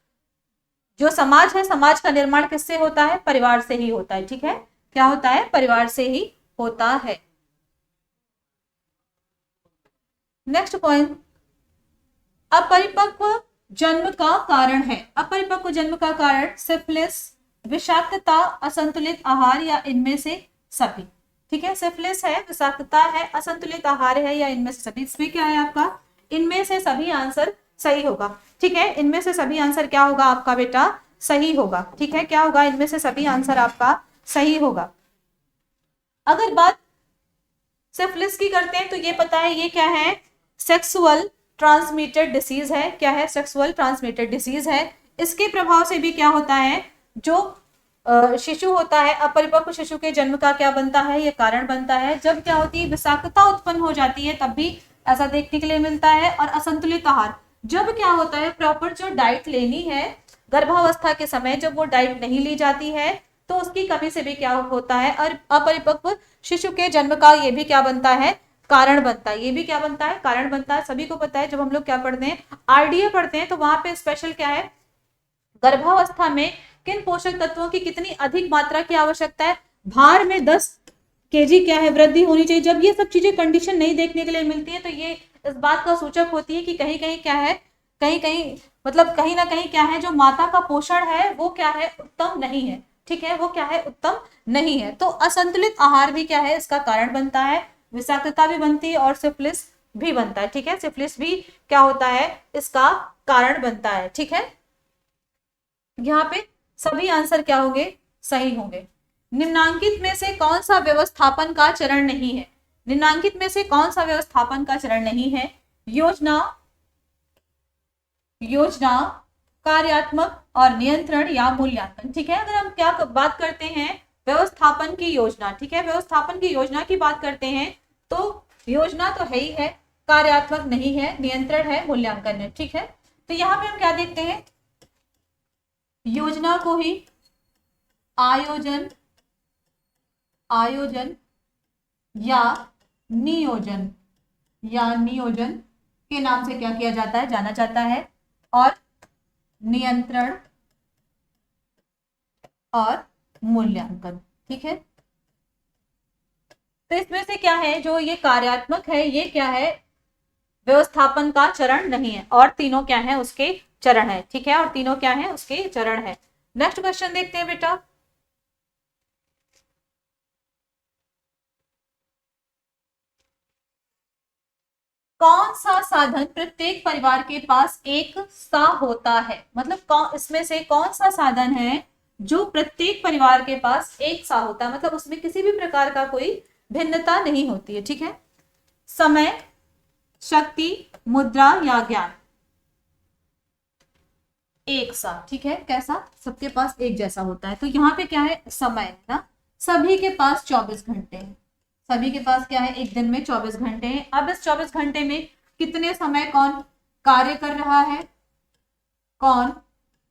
जो समाज है, समाज का निर्माण किससे होता है, परिवार से ही होता है, ठीक है, क्या होता है, परिवार से ही होता है। नेक्स्ट पॉइंट, अपरिपक्व जन्म का कारण है। अपरिपक्व जन्म का कारण सिफिलिस, विषाक्तता, असंतुलित आहार या इनमें से सभी, ठीक है। सिफिलिस है, विषाक्तता है, असंतुलित आहार है या इनमें से सभी। इसमें क्या है आपका, इनमें से सभी आंसर सही होगा, ठीक है। इनमें से सभी आंसर क्या होगा आपका बेटा, सही होगा, ठीक है, क्या होगा, इनमें से सभी आंसर आपका सही होगा। अगर बात सिफिलिस की करते हैं तो ये पता है ये क्या है, सेक्सुअल ट्रांसमिटेड डिसीज है, क्या है, सेक्सुअल ट्रांसमिटेड डिसीज है। इसके प्रभाव से भी क्या होता है, जो शिशु होता है, अपरिपक्व शिशु के जन्म का क्या बनता है, ये कारण बनता है। जब क्या होती है, विषाक्तता उत्पन्न हो जाती है तब भी ऐसा देखने के लिए मिलता है। और असंतुलित आहार, जब क्या होता है, प्रॉपर जो डाइट लेनी है गर्भावस्था के समय, जब वो डाइट नहीं ली जाती है तो उसकी कमी से भी क्या होता है, और अपरिपक्व शिशु के जन्म का ये भी क्या बनता है, कारण बनता है। ये भी क्या बनता है, कारण बनता है। सभी को पता है, जब हम लोग क्या पढ़ते हैं, आरडीए पढ़ते हैं, तो वहां पे स्पेशल क्या है, गर्भावस्था में किन पोषक तत्वों की कितनी अधिक मात्रा की आवश्यकता है, भार में 10 केजी क्या है, वृद्धि होनी चाहिए। जब ये सब चीजें कंडीशन नहीं देखने के लिए मिलती है तो ये इस बात का सूचक होती है कि कहीं कहीं क्या है, कहीं कहीं मतलब कहीं ना कहीं क्या है, जो माता का पोषण है वो क्या है, उत्तम नहीं है। ठीक है, वो क्या है, उत्तम नहीं है। तो असंतुलित आहार भी क्या है, इसका कारण बनता है, विषाक्तता भी बनती है और सिफिलिस भी बनता है। ठीक है, सिफिलिस भी क्या होता है, इसका कारण बनता है। ठीक है, यहाँ पे सभी आंसर क्या होंगे, सही होंगे। निम्नांकित में से कौन सा व्यवस्थापन का चरण नहीं है, निम्नांकित में से कौन सा व्यवस्थापन का चरण नहीं है, योजना, योजना, कार्यात्मक और नियंत्रण या मूल्यांकन। ठीक है, अगर हम क्या बात करते हैं, व्यवस्थापन की योजना। ठीक है, व्यवस्थापन की योजना की बात करते हैं तो योजना तो है ही है, कार्यात्मक नहीं है, नियंत्रण है, मूल्यांकन है। ठीक है, तो यहाँ पे हम क्या देखते हैं, योजना को ही आयोजन, आयोजन या नियोजन, या नियोजन के नाम से क्या किया जाता है, जाना जाता है, और नियंत्रण और मूल्यांकन। ठीक है, तो इसमें से क्या है, जो ये कार्यात्मक है ये क्या है, व्यवस्थापन का चरण नहीं है, और तीनों क्या है, उसके चरण है। ठीक है, और तीनों क्या है, उसके चरण है। नेक्स्ट क्वेश्चन देखते हैं बेटा, कौन सा साधन प्रत्येक परिवार के पास एक सा होता है, मतलब कौन, इसमें से कौन सा साधन है जो प्रत्येक परिवार के पास एक सा होता है, मतलब उसमें किसी भी प्रकार का कोई भिन्नता नहीं होती है। ठीक है, समय, शक्ति, मुद्रा या ज्ञान, एक सा। ठीक है, कैसा, सबके पास एक जैसा होता है। तो यहाँ पे क्या है, समय है ना, सभी के पास 24 घंटे हैं, सभी के पास क्या है, एक दिन में 24 घंटे हैं। अब इस 24 घंटे में कितने समय कौन कार्य कर रहा है, कौन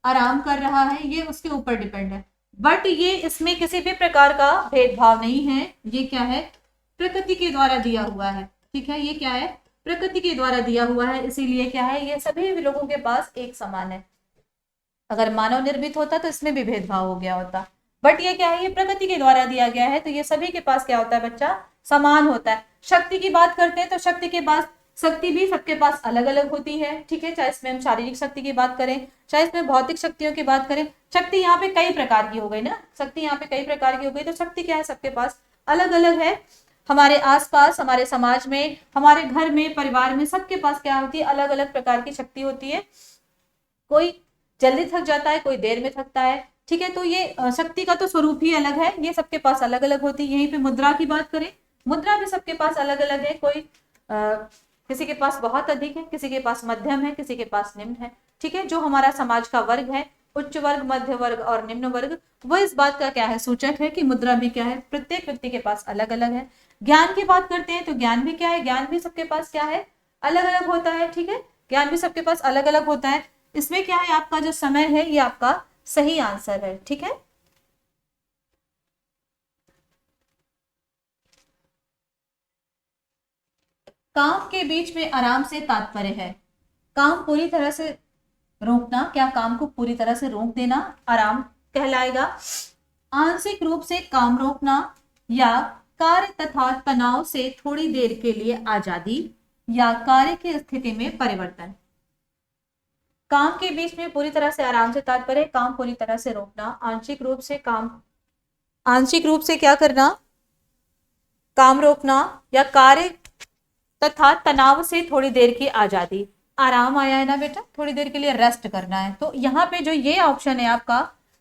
आराम कर रहा है, ये उसके ऊपर डिपेंड है। बट ये इसमें किसी भी प्रकार का भेदभाव नहीं है, ये क्या है, प्रकृति के द्वारा दिया हुआ है। ठीक है, ये क्या है, प्रकृति के द्वारा दिया हुआ है, इसीलिए क्या है, ये सभी लोगों के पास एक समान है। अगर मानव निर्मित होता तो इसमें भी भेदभाव हो गया होता, बट ये क्या है, ये प्रकृति के द्वारा दिया गया है, तो ये सभी के पास क्या होता है बच्चा, समान होता है। शक्ति की बात करते हैं तो शक्ति के पास, शक्ति भी सबके पास अलग अलग होती है। ठीक है, चाहे इसमें हम शारीरिक शक्ति की बात करें, चाहे इसमें भौतिक शक्तियों की बात करें, शक्ति यहाँ पे कई प्रकार की हो गई ना, शक्ति यहाँ पे कई प्रकार की हो गई, तो शक्ति क्या है, सबके पास अलग अलग है। हमारे आसपास, हमारे समाज में, हमारे घर में, परिवार में, सबके पास क्या होती है, अलग अलग प्रकार की शक्ति होती है। कोई जल्दी थक जाता है, कोई देर में थकता है। ठीक है, तो ये शक्ति का तो स्वरूप ही अलग है, ये सबके पास अलग अलग होती है। यहीं पे मुद्रा की बात करें, मुद्रा भी सबके पास अलग अलग है, कोई किसी के पास बहुत अधिक है, किसी के पास मध्यम है, किसी के पास निम्न है। ठीक है, जो हमारा समाज का वर्ग है, उच्च वर्ग, मध्य वर्ग और निम्न वर्ग, वो इस बात का क्या है, सूचक है कि मुद्रा भी क्या है, प्रत्येक व्यक्ति के पास अलग अलग है। ज्ञान की बात करते हैं तो ज्ञान भी क्या है, ज्ञान भी सबके पास क्या है, अलग अलग होता है। ठीक है, ज्ञान भी सबके पास अलग अलग होता है। इसमें क्या है, आपका जो समय है ये आपका सही आंसर है। ठीक है, काम के बीच में आराम से तात्पर्य है, काम पूरी तरह से रोकना, क्या काम को पूरी तरह से रोक देना आराम कहलाएगा। आंशिक रूप से काम रोकना, या कार्य तथा तनाव से थोड़ी देर के लिए आजादी, या कार्य की स्थिति में परिवर्तन। काम के बीच में पूरी तरह से आराम से तात्पर्य, काम पूरी तरह से रोकना, आंशिक रूप से काम, आंशिक रूप से क्या करना, काम रोकना, या कार्य तथा तनाव से थोड़ी देर की आजादी। आराम आया है ना बेटा, थोड़ी देर के लिए रेस्ट करना है। तो यहाँ पे जो ये ऑप्शन है आपका,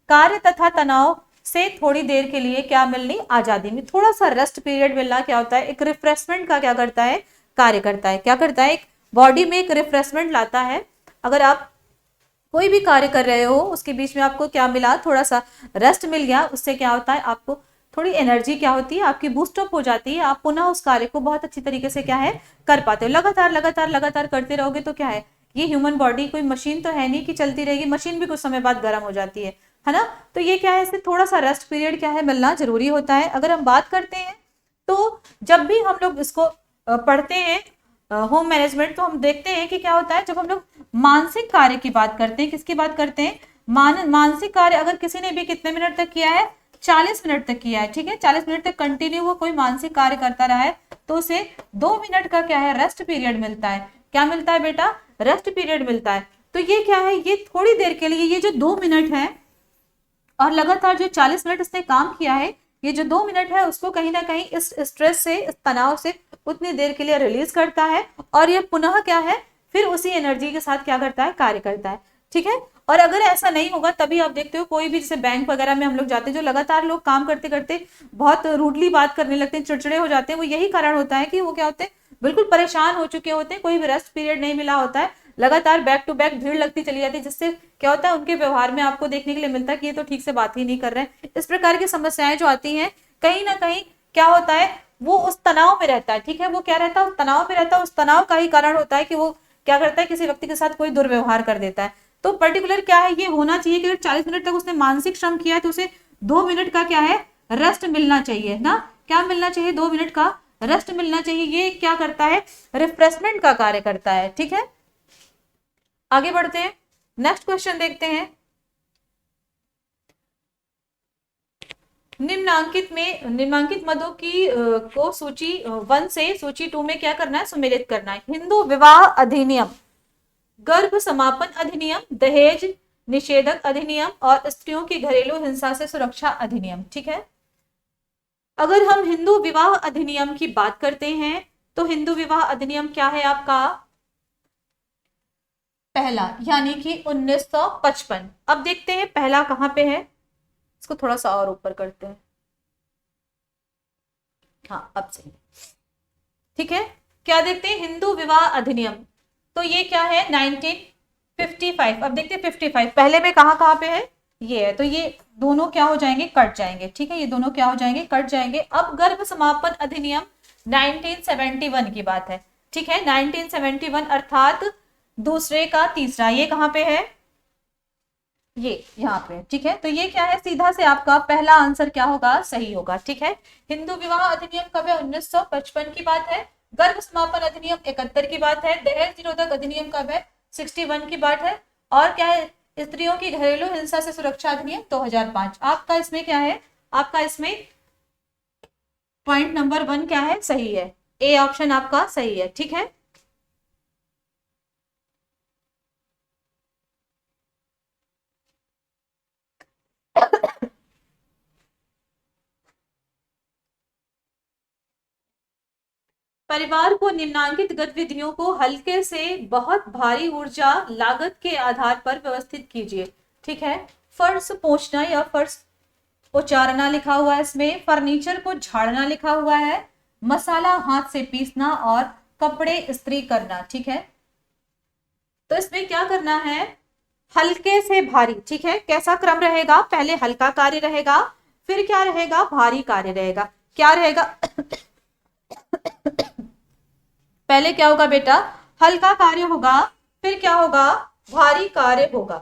कार्य तथा तनाव से थोड़ी देर के लिए क्या मिलनी, आजादी में थोड़ा सा रेस्ट पीरियड मिलना, क्या होता है, एक रिफ्रेशमेंट का क्या करता है, कार्य करता है। क्या करता है, एक बॉडी में एक रिफ्रेशमेंट लाता है। अगर आप कोई भी कार्य कर रहे हो, उसके बीच में आपको क्या मिला, थोड़ा सा रेस्ट मिल गया, उससे क्या होता है, आपको थोड़ी एनर्जी क्या होती है, आपकी बूस्ट अप हो जाती है, आप पुनः उस कार्य को बहुत अच्छी तरीके से क्या है, कर पाते हो। लगातार लगातार लगातार करते रहोगे तो क्या है, ये ह्यूमन बॉडी कोई मशीन तो है नहीं कि चलती रहेगी, मशीन भी कुछ समय बाद गर्म हो जाती है ना। तो ये क्या है, इससे थोड़ा सा रेस्ट पीरियड क्या है, मिलना जरूरी होता है। अगर हम बात करते हैं तो जब भी हम लोग इसको पढ़ते हैं होम मैनेजमेंट, तो हम देखते हैं कि क्या होता है, जब हम लोग मानसिक कार्य की बात करते हैं, किसकी बात करते हैं, मानसिक कार्य अगर किसी ने भी कितने मिनट तक किया है, 40 मिनट तक किया है। ठीक है, 40 मिनट तक कंटिन्यू वो कोई मानसिक कार्य करता रहा है, तो उसे 2 मिनट का क्या है, रेस्ट पीरियड मिलता है। क्या मिलता है बेटा, रेस्ट पीरियड मिलता है। तो ये क्या है, ये थोड़ी देर के लिए, ये जो 2 मिनट है और लगातार जो 40 मिनट इसने काम किया है, ये जो 2 मिनट है उसको कहीं ना कहीं इस स्ट्रेस से, इस तनाव से उतनी देर के लिए रिलीज करता है, और ये पुनः क्या है, फिर उसी एनर्जी के साथ क्या करता है, कार्य करता है। ठीक है। और अगर ऐसा नहीं होगा, तभी आप देखते हो कोई भी, जैसे बैंक वगैरह में हम लोग जाते हैं, जो लगातार लोग काम करते करते बहुत रूडली बात करने लगते हैं, चिड़चिड़े हो जाते हैं, वो यही कारण होता है कि वो क्या होते हैं, बिल्कुल परेशान हो चुके होते हैं, कोई भी रेस्ट पीरियड नहीं मिला होता है, लगातार बैक टू बैक भीड़ लगती चली जाती है, जिससे क्या होता है, उनके व्यवहार में आपको देखने के लिए मिलता है कि ये तो ठीक से बात ही नहीं कर रहे हैं। इस प्रकार की समस्याएं जो आती हैं, कहीं ना कहीं क्या होता है, वो उस तनाव में रहता है। ठीक है, वो क्या रहता है, उस तनाव में रहता है, उस तनाव का ही कारण होता है कि वो क्या करता है, किसी व्यक्ति के साथ कोई दुर्व्यवहार कर देता है। तो पर्टिकुलर क्या है, ये होना चाहिए कि 40 मिनट तक उसने मानसिक श्रम किया है, तो उसे 2 मिनट का क्या है, रेस्ट मिलना चाहिए ना। क्या मिलना चाहिए, 2 मिनट का रेस्ट मिलना चाहिए। ये क्या करता है, रिफ्रेशमेंट का कार्य करता है। ठीक है, आगे बढ़ते हैं, नेक्स्ट क्वेश्चन देखते हैं। निम्नांकित मदों की को सूची 1 से सूची 2 में क्या करना है, सुमेलित करना है। हिंदू विवाह अधिनियम, गर्भ समापन अधिनियम, दहेज निषेधक अधिनियम और स्त्रियों की घरेलू हिंसा से सुरक्षा अधिनियम। ठीक है, अगर हम हिंदू विवाह अधिनियम की बात करते हैं, तो हिंदू विवाह अधिनियम क्या है आपका, पहला, यानी कि 1955। अब देखते हैं पहला कहां पे है, इसको थोड़ा सा और ऊपर करते हैं, हाँ अब सही। ठीक है, क्या देखते हैं, हिंदू विवाह अधिनियम, तो ये क्या है, 1955। अब देखते हैं 55 पहले में कहां कहां पे है, ये है, तो ये दोनों क्या हो जाएंगे, कट जाएंगे। ठीक है, ये दोनों क्या हो जाएंगे, कट जाएंगे। अब गर्भ समापन अधिनियम 1971 की बात है। ठीक है, 1971 अर्थात दूसरे का तीसरा, ये कहां पे है, ये यहाँ पे। ठीक है, तो ये क्या है, सीधा से आपका पहला आंसर क्या होगा, सही होगा। ठीक है, हिंदू विवाह अधिनियम कब है, 1955 की बात है। गर्भ समापन अधिनियम 71 की बात है। दहेज निरोधक अधिनियम कब है, 61 की बात है। और क्या है, स्त्रियों की घरेलू हिंसा से सुरक्षा अधिनियम 2005। आपका इसमें क्या है, आपका इसमें पॉइंट नंबर 1 क्या है, सही है, ए ऑप्शन आपका सही है। ठीक है, परिवार को निम्नांकित गतिविधियों को हल्के से बहुत भारी ऊर्जा लागत के आधार पर व्यवस्थित कीजिए। ठीक है, फर्श पोंछना या फर्श उचारना लिखा हुआ है इसमें, फर्नीचर को झाड़ना लिखा हुआ है, मसाला हाथ से पीसना और कपड़े इस्त्री करना। ठीक है, तो इसमें क्या करना है, हल्के से भारी। ठीक है, कैसा क्रम रहेगा, पहले हल्का कार्य रहेगा, फिर क्या रहेगा, भारी कार्य रहेगा। क्या रहेगा पहले क्या होगा बेटा, हल्का कार्य होगा, फिर क्या होगा, भारी कार्य होगा।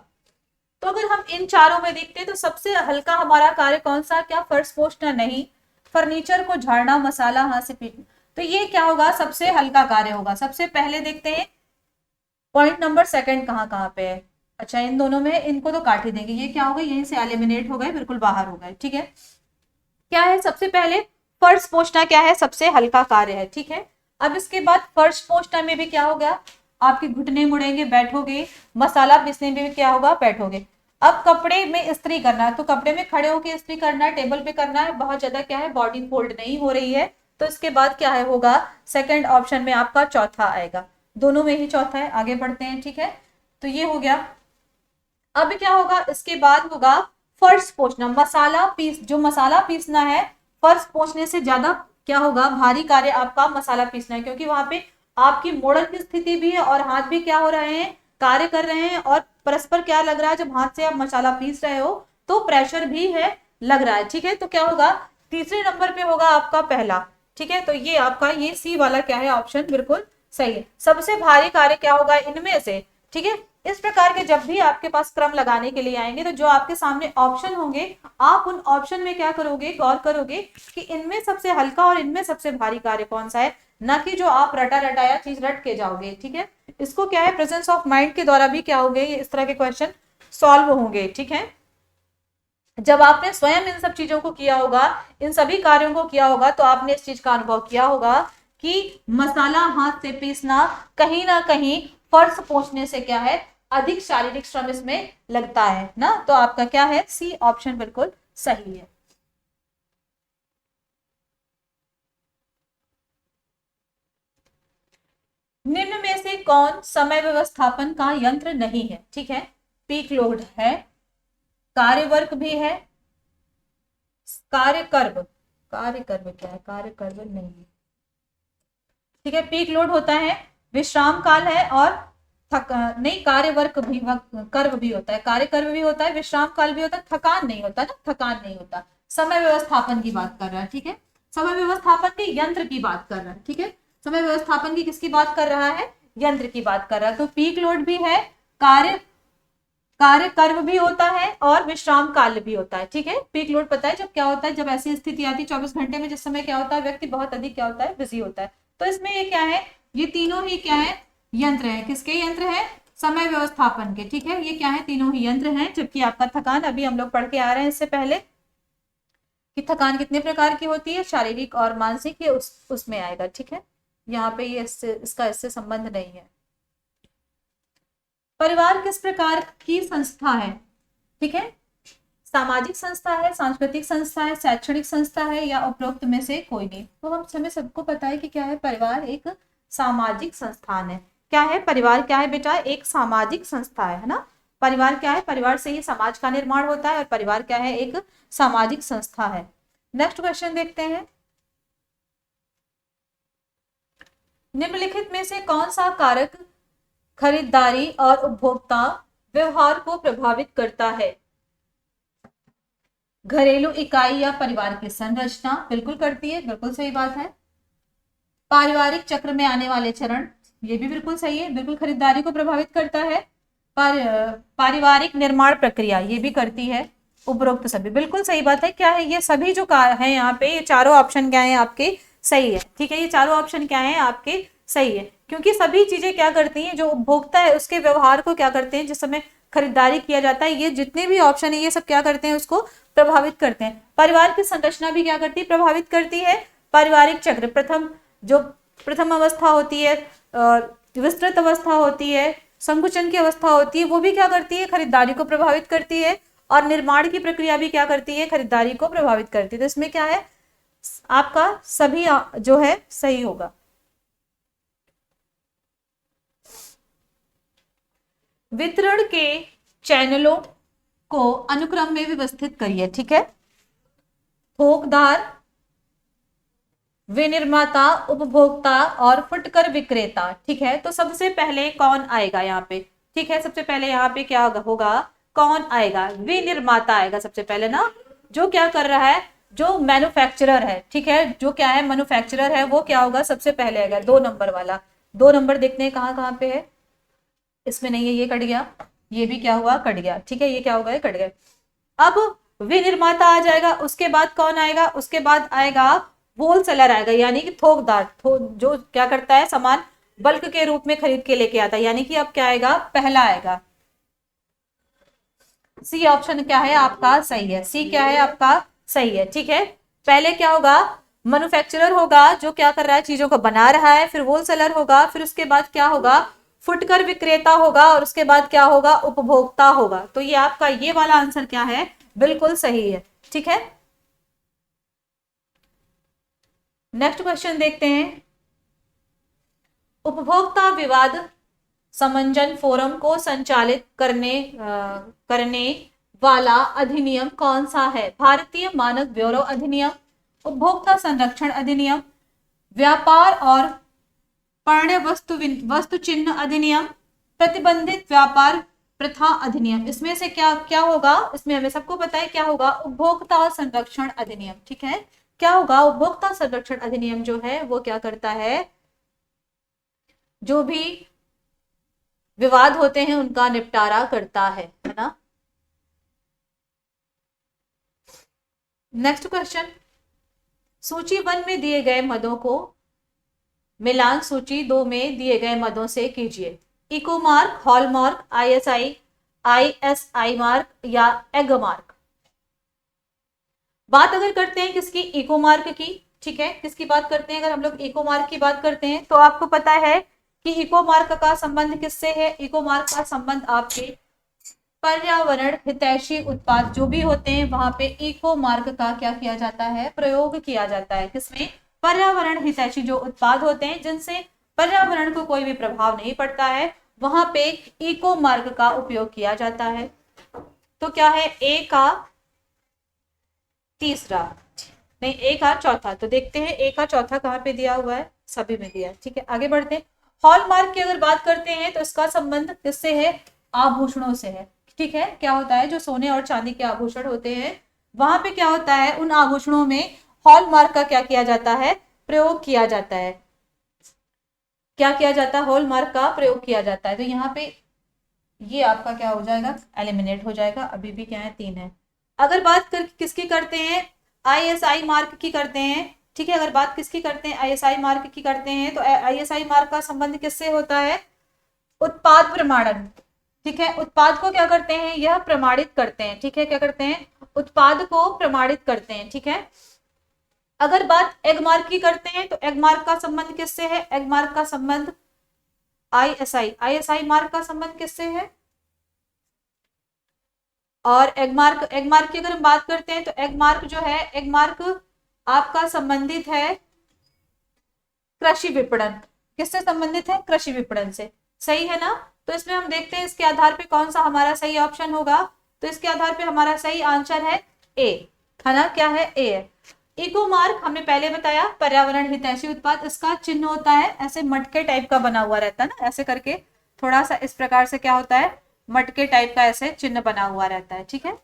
तो अगर हम इन चारों में देखते हैं, तो सबसे हल्का हमारा कार्य कौन सा, क्या फर्श पोंछना, नहीं, फर्नीचर को झाड़ना, मसाला हाथ से पीटना, तो ये क्या होगा, सबसे हल्का कार्य होगा। सबसे पहले देखते हैं पॉइंट नंबर 2 कहाँ पे है। अच्छा, इन दोनों में, इनको तो काट ही देंगे, ये क्या होगा, यहीं से एलिमिनेट हो गए, बिल्कुल बाहर हो गए। ठीक है, क्या है, सबसे पहले फर्श पोंछना क्या है, सबसे हल्का कार्य है। ठीक है, अब इसके बाद फर्श पोंछना में भी क्या हो गया, आपके घुटने मुड़ेंगे, बैठोगे, मसाला पीसने में भी क्या होगा, बैठोगे। अब कपड़े में इस्त्री करना है, तो कपड़े में खड़े होकर इस्त्री करना है, टेबल पे करना है, बहुत ज्यादा क्या है, बॉडी फोल्ड नहीं हो रही है, तो इसके बाद क्या है होगा, सेकंड ऑप्शन में आपका चौथा आएगा, दोनों में ही चौथा है। आगे बढ़ते हैं। ठीक है, तो ये हो गया। अब क्या होगा, इसके बाद होगा फर्श पोंछना, जो मसाला पीसना है, फर्श पोंछने से ज्यादा क्या होगा, भारी कार्य आपका मसाला पीसना है, क्योंकि वहां पे आपकी मोड़न की स्थिति भी है और हाथ भी क्या हो रहे हैं, कार्य कर रहे हैं, और परस्पर क्या लग रहा है, जब हाथ से आप मसाला पीस रहे हो तो प्रेशर भी है, लग रहा है। ठीक है, तो क्या होगा, तीसरे नंबर पे होगा आपका पहला। ठीक है, तो ये आपका ये सी वाला क्या है, ऑप्शन बिल्कुल सही है, सबसे भारी कार्य क्या होगा इनमें से। ठीक है, इस प्रकार के जब भी आपके पास क्रम लगाने के लिए आएंगे, तो जो आपके सामने ऑप्शन होंगे, आप उन ऑप्शन में क्या करोगे, गौर करोगे कि इनमें सबसे हल्का और इनमें सबसे भारी कार्य कौन सा है, ना कि जो आप रटा रटाया चीज रट के जाओगे। ठीक है, इसको क्या है, प्रेजेंस ऑफ माइंड के द्वारा भी क्या होंगे, इस तरह के क्वेश्चन सॉल्व होंगे। ठीक है, जब आपने स्वयं इन सब चीजों को किया होगा, इन सभी कार्यों को किया होगा, तो आपने इस चीज का अनुभव किया होगा कि मसाला हाथ से पीसना कहीं ना कहीं फर्श पोंछने से क्या है, अधिक शारीरिक श्रम इसमें लगता है ना। तो आपका क्या है, सी ऑप्शन बिल्कुल सही है। निम्न में से कौन समय व्यवस्थापन का यंत्र नहीं है? ठीक है, पीक लोड है, कार्यवर्क भी है, कार्यकर्व, कार्यकर्व क्या है, कार्यकर्व नहीं है। ठीक है, पीक लोड होता है, विश्राम काल है, और नहीं, कार्यवर्क भी, कर्व भी होता है, कार्यकर्व भी होता है, विश्राम काल भी होता है, थकान नहीं होता ना, थकान नहीं होता। समय व्यवस्थापन की बात कर रहा है। ठीक है, समय व्यवस्थापन के यंत्र की बात कर रहा है। ठीक है, समय व्यवस्थापन की किसकी बात कर रहा है, यंत्र की बात कर रहा है। तो पीक लोड भी है, कार्य कर्व भी होता है, और विश्राम काल भी होता है। ठीक है, पीक लोड पता है जब क्या होता है, जब ऐसी स्थिति आती है 24 घंटे में जिस समय क्या होता है, व्यक्ति बहुत अधिक क्या होता है, बिजी होता है। तो इसमें ये क्या है, ये तीनों ही क्या है, यंत्र है। किसके यंत्र है, समय व्यवस्थापन के। ठीक है, ये क्या है, तीनों ही यंत्र हैं। जबकि आपका थकान, अभी हम लोग पढ़ के आ रहे हैं इससे पहले कि थकान कितने प्रकार की होती है, शारीरिक और मानसिक, ये उसमें आएगा। ठीक है, यहाँ पे ये इससे संबंध नहीं है। परिवार किस प्रकार की संस्था है? ठीक है, सामाजिक संस्था है, सांस्कृतिक संस्था है, शैक्षणिक संस्था है, या उपरोक्त में से कोई नहीं। तो हमें सबको पता है कि क्या है, परिवार एक सामाजिक संस्थान है। क्या है, परिवार क्या है बेटा, एक सामाजिक संस्था है ना। परिवार क्या है, परिवार से ही समाज का निर्माण होता है, और परिवार क्या है, एक सामाजिक संस्था है। नेक्स्ट क्वेश्चन देखते हैं, निम्नलिखित में से कौन सा कारक खरीदारी और उपभोक्ता व्यवहार को प्रभावित करता है? घरेलू इकाई या परिवार की संरचना, बिल्कुल करती है, बिल्कुल सही बात है। पारिवारिक चक्र में आने वाले चरण, ये भी बिल्कुल सही है, बिल्कुल खरीदारी को प्रभावित करता है। पारिवारिक निर्माण प्रक्रिया, ये भी करती है। उपरोक्त सभी, बिल्कुल सही बात है। क्या है, ये सभी जो है यहाँ पे, ये चारों ऑप्शन क्या है आपके, सही है। ठीक है, ये चारों ऑप्शन क्या है आपके, सही है, क्योंकि सभी चीजें क्या करती हैं, जो उपभोक्ता है उसके व्यवहार को क्या करते हैं, जिस समय खरीदारी किया जाता है, ये जितने भी ऑप्शन है ये सब क्या करते हैं, उसको प्रभावित करते हैं। परिवार की संरचना भी क्या करती है, प्रभावित करती है। पारिवारिक चक्र, प्रथम अवस्था होती है, विस्तृत अवस्था होती है, संकुचन की अवस्था होती है, वो भी क्या करती है, खरीदारी को प्रभावित करती है। और निर्माण की प्रक्रिया भी क्या करती है, खरीदारी को प्रभावित करती है। तो इसमें क्या है, आपका सभी जो है सही होगा। वितरण के चैनलों को अनुक्रम में व्यवस्थित करिए। ठीक है, थोकदार, विनिर्माता, उपभोक्ता और फुटकर विक्रेता। ठीक है, तो सबसे पहले कौन आएगा यहाँ पे? ठीक है, सबसे पहले यहाँ पे क्या होगा, कौन आएगा, विनिर्माता आएगा सबसे पहले ना, जो क्या कर रहा है, जो मैन्युफैक्चरर है। ठीक है, जो क्या है, मैन्युफैक्चरर है, वो क्या होगा, सबसे पहले आएगा। 2 नंबर वाला, 2 नंबर देखते हैं कहाँ कहाँ पे है, इसमें नहीं है, ये कट गया, ये भी क्या हुआ, कट गया। ठीक है, ये क्या होगा, ये कट गया। अब विनिर्माता आ जाएगा, उसके बाद कौन आएगा, उसके बाद आएगा होलसेलर आएगा, यानी कि थोकदार, जो क्या करता है, सामान बल्क के रूप में खरीद के लेके आता है, यानी कि अब क्या आएगा, पहला आएगा। सी ऑप्शन क्या है आपका, सही है। सी क्या है आपका, सही है। ठीक है, पहले क्या होगा, मैन्युफैक्चरर होगा, जो क्या कर रहा है, चीजों को बना रहा है, फिर होलसेलर होगा, फिर उसके बाद क्या होगा, फुटकर विक्रेता होगा, और उसके बाद क्या होगा, उपभोक्ता होगा। तो ये आपका ये वाला आंसर क्या है, बिल्कुल सही है। ठीक है, नेक्स्ट क्वेश्चन देखते हैं, उपभोक्ता विवाद समंजन फोरम को संचालित करने वाला अधिनियम कौन सा है? भारतीय मानक ब्यूरो अधिनियम, उपभोक्ता संरक्षण अधिनियम, व्यापार और पण्य वस्तु चिन्ह अधिनियम, प्रतिबंधित व्यापार प्रथा अधिनियम। इसमें से क्या क्या होगा, इसमें हमें सबको पता है क्या होगा, उपभोक्ता संरक्षण अधिनियम। ठीक है, क्या होगा, उपभोक्ता संरक्षण अधिनियम जो है वो क्या करता है, जो भी विवाद होते हैं उनका निपटारा करता है ना। नेक्स्ट क्वेश्चन, सूची 1 में दिए गए मदों को मिलान सूची 2 में दिए गए मदों से कीजिए। Eco mark, hallmark, ISI, ISI mark या एग मार्क। बात अगर करते हैं किसकी, इको मार्क की। ठीक है, किसकी बात करते हैं, अगर हम लोग इको मार्क की बात करते हैं तो आपको पता है कि इको मार्क का संबंध किससे है? इको मार्क का संबंध आपके पर्यावरण हितैषी उत्पाद जो भी होते हैं वहां पे इको मार्क का क्या किया जाता है? प्रयोग किया जाता है। किसमें? पर्यावरण हितैषी जो उत्पाद होते हैं जिनसे पर्यावरण को कोई भी प्रभाव नहीं पड़ता है, वहां पे इको मार्क का उपयोग किया जाता है। तो क्या है? ए का तीसरा, नहीं ए का चौथा। तो देखते हैं ए का चौथा कहाँ पे दिया हुआ है? सभी में दिया है। ठीक है, आगे बढ़ते हैं। हॉलमार्क की अगर बात करते हैं तो इसका संबंध किससे है? आभूषणों से है। ठीक है, क्या होता है? जो सोने और चांदी के आभूषण होते हैं वहां पे क्या होता है? उन आभूषणों में हॉलमार्क का क्या किया जाता है? प्रयोग किया जाता है। क्या किया जाता है? हॉलमार्क का प्रयोग किया जाता है। तो यहाँ पे ये आपका क्या हो जाएगा? एलिमिनेट हो जाएगा। अभी भी क्या है? 3 है। अगर बात कर किसकी करते हैं? आईएसआई मार्क की करते हैं। ठीक है, अगर बात किसकी करते हैं? आईएसआई मार्क की करते हैं। तो आईएसआई मार्क का संबंध किससे होता है? उत्पाद प्रमाणन। ठीक है, उत्पाद को क्या करते हैं? यह प्रमाणित करते हैं। ठीक है, क्या करते हैं? उत्पाद को प्रमाणित करते हैं। ठीक है, अगर बात एग मार्क की करते हैं तो एग मार्क का संबंध किससे है? एग मार्क का संबंध आईएसआई मार्क का संबंध किससे है? और एग मार्क की अगर हम बात करते हैं तो एग मार्क जो है, एग मार्क आपका संबंधित है कृषि विपणन। किससे संबंधित है? कृषि विपणन से। सही है ना? तो इसमें हम देखते हैं इसके आधार पे कौन सा हमारा सही ऑप्शन होगा। तो इसके आधार पे हमारा सही आंसर है ए, है ना? क्या है? ए है। इको मार्क हमने पहले बताया, पर्यावरण हितैषी उत्पाद। इसका चिन्ह होता है ऐसे मटके टाइप का बना हुआ रहता है ना, ऐसे करके थोड़ा सा इस प्रकार से क्या होता है? मटके टाइप का ऐसे चिन्ह बना हुआ रहता है। ठीक है,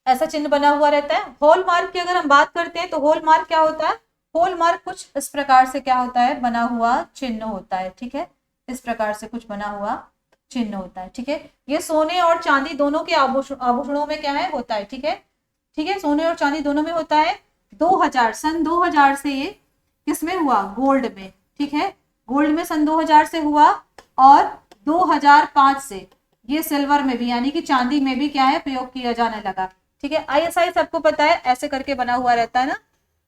ऐसा चिन्ह बना हुआ रहता है। होल मार्क की अगर हम बात करते हैं तो होल मार्क क्या होता है? होल मार्क कुछ इस प्रकार से क्या होता है? बना हुआ चिन्ह होता है। ठीक है, इस प्रकार से कुछ बना हुआ चिन्ह होता है। ठीक है, ये सोने और चांदी दोनों के आभूषणों में क्या है? होता है। ठीक है, ठीक है, सोने और चांदी दोनों में होता है। 2000 सन 2000 से ये किसमें हुआ? गोल्ड में। ठीक है, गोल्ड में सन 2000 से हुआ और 2005 से ये सिल्वर में भी यानी कि चांदी में भी क्या है? प्रयोग किया जाने लगा। ठीक है, आईएसआई सबको पता है ऐसे करके बना हुआ रहता है ना,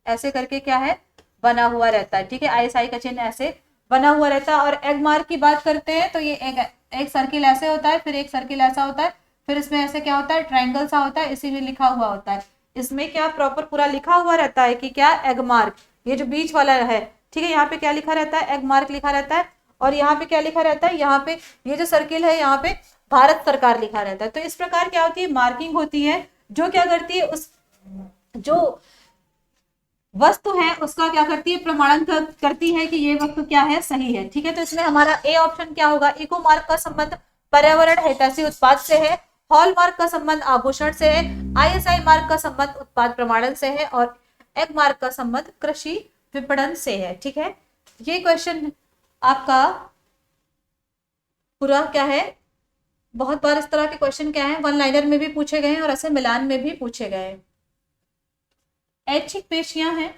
ऐसे करके क्या है? बना हुआ रहता है। ठीक है, आईएसआई का चिन्ह ऐसे बना हुआ रहता है। और एग मार्क की बात करते हैं तो ये एक सर्किल ऐसे होता है, फिर एक सर्किल ऐसा होता है, फिर इसमें ऐसे क्या होता है? ट्रायंगल सा होता है, इसी में लिखा हुआ होता है। इसमें क्या प्रॉपर पूरा लिखा हुआ रहता है कि क्या? Egg mark. ये जो बीच वाला है, ठीक है, यहाँ पे क्या लिखा रहता है? एग मार्क लिखा रहता है। और यहाँ पे क्या लिखा रहता है? यहाँ पे ये जो सर्किल है यहाँ पे भारत सरकार लिखा रहता है। तो इस प्रकार क्या होती है? मार्किंग होती है जो क्या करती है? उस जो वस्तु है उसका क्या करती है? प्रमाणन करती है कि ये वस्तु क्या है? सही है। ठीक है, तो इसमें हमारा ए ऑप्शन क्या होगा? इको मार्क का संबंध पर्यावरण हितैषी उत्पाद से है, हॉल मार्क का संबंध आभूषण से है, आईएसआई मार्क का संबंध उत्पाद प्रमाणन से है और एग मार्क का संबंध कृषि विपणन से है। ठीक है, ये क्वेश्चन आपका पूरा क्या है? बहुत बार इस तरह के क्वेश्चन क्या है? वन लाइनर में भी पूछे गए हैं और ऐसे मिलान में भी पूछे गए हैं। ऐच्छिक पेशियां हैं,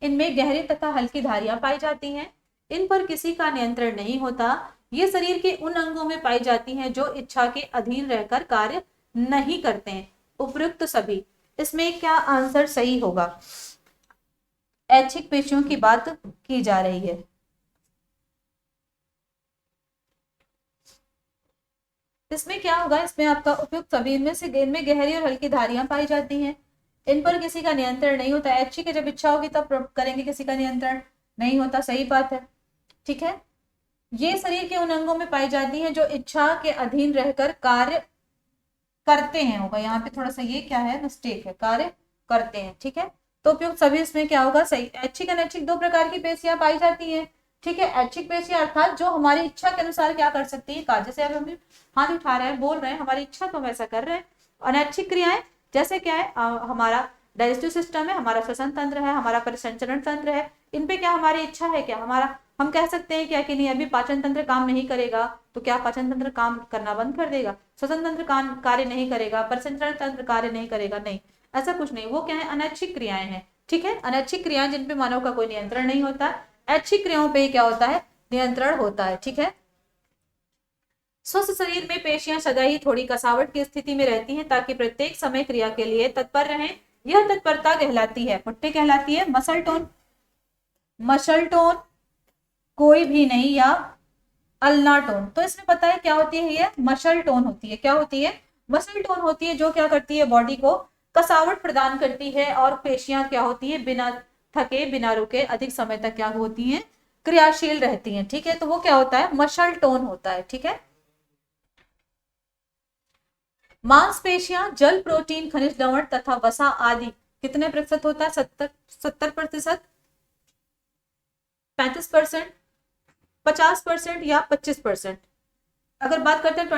इनमें गहरी तथा हल्की धारियां पाई जाती हैं, इन पर किसी का नियंत्रण नहीं होता। ये शरीर के उन अंगों में पाई जाती हैं जो इच्छा के अधीन रहकर कार्य नहीं करते हैं। उपयुक्त सभी। इसमें क्या आंसर सही होगा? ऐच्छिक पेशियों की बात की जा रही है। इसमें क्या होगा? इसमें आपका उपयुक्त सभी। इनमें से इनमें गहरी और हल्की धारियां पाई जाती हैं, इन पर किसी का नियंत्रण नहीं होता। ऐच्छिक की जब इच्छा होगी तब करेंगे, किसी का नियंत्रण नहीं होता। सही बात है। ठीक है, ये शरीर के उन अंगों में पाई जाती हैं जो इच्छा के अधीन रहकर कार्य करते हैं। होगा यहाँ पे थोड़ा सा ये क्या है? मिस्टेक है, कार्य करते हैं। ठीक है, तो उपयुक्त सभी इसमें क्या होगा? सही। ऐच्छिक अनैच्छिक दो प्रकार की पेशियां पाई जाती हैं। ठीक है, ऐच्छिक पेशियां अर्थात जो हमारी इच्छा के अनुसार क्या कर सकती है? कार्य। जैसे अब हम हाथ उठा रहे हैं, बोल रहे हैं, हमारी इच्छा तो हम ऐसा कर रहे हैं। अनैच्छिक क्रियाएं जैसे क्या है? हमारा डाइजेस्टिव सिस्टम है, हमारा श्वसन तंत्र है, हमारा परिसंचरण तंत्र है, इन पे क्या हमारी इच्छा है? क्या हमारा हम कह सकते हैं क्या कि नहीं अभी पाचन तंत्र काम नहीं करेगा तो क्या पाचन तंत्र काम करना बंद कर देगा? श्वसन तंत्र कार्य नहीं करेगा, परिसंचरण तंत्र कार्य नहीं करेगा? नहीं, ऐसा कुछ नहीं। वो क्या है? अनैच्छिक क्रियाएं हैं। ठीक है, अनैच्छिक क्रियाएं जिन पे मानव का कोई नियंत्रण नहीं होता। ऐच्छिक क्रियाओं पे क्या होता है? नियंत्रण होता है। ठीक है, स्वस्थ शरीर में पेशियां सदा ही थोड़ी कसावट की स्थिति में रहती हैं ताकि प्रत्येक समय क्रिया के लिए तत्पर रहें। यह तत्परता कहलाती है, पुट्टी कहलाती है। मसल टोन कोई भी नहीं या अल्ना टोन। तो इसमें पता है क्या होती है, ये मसल टोन होती है। क्या होती है? मसल टोन होती है, जो क्या करती है, बॉडी को कसावट प्रदान करती है और पेशियां क्या होती है, बिना थके बिना रुके अधिक समय तक क्या होती हैं, क्रियाशील रहती हैं। ठीक है, तो वो क्या होता है, मसल टोन होता है। ठीक है, मांसपेशियां जल, प्रोटीन, खनिज लवण तथा वसा आदि कितने प्रतिशत होता है? 70%, 35%, 50% या 25%। अगर बात करते हैं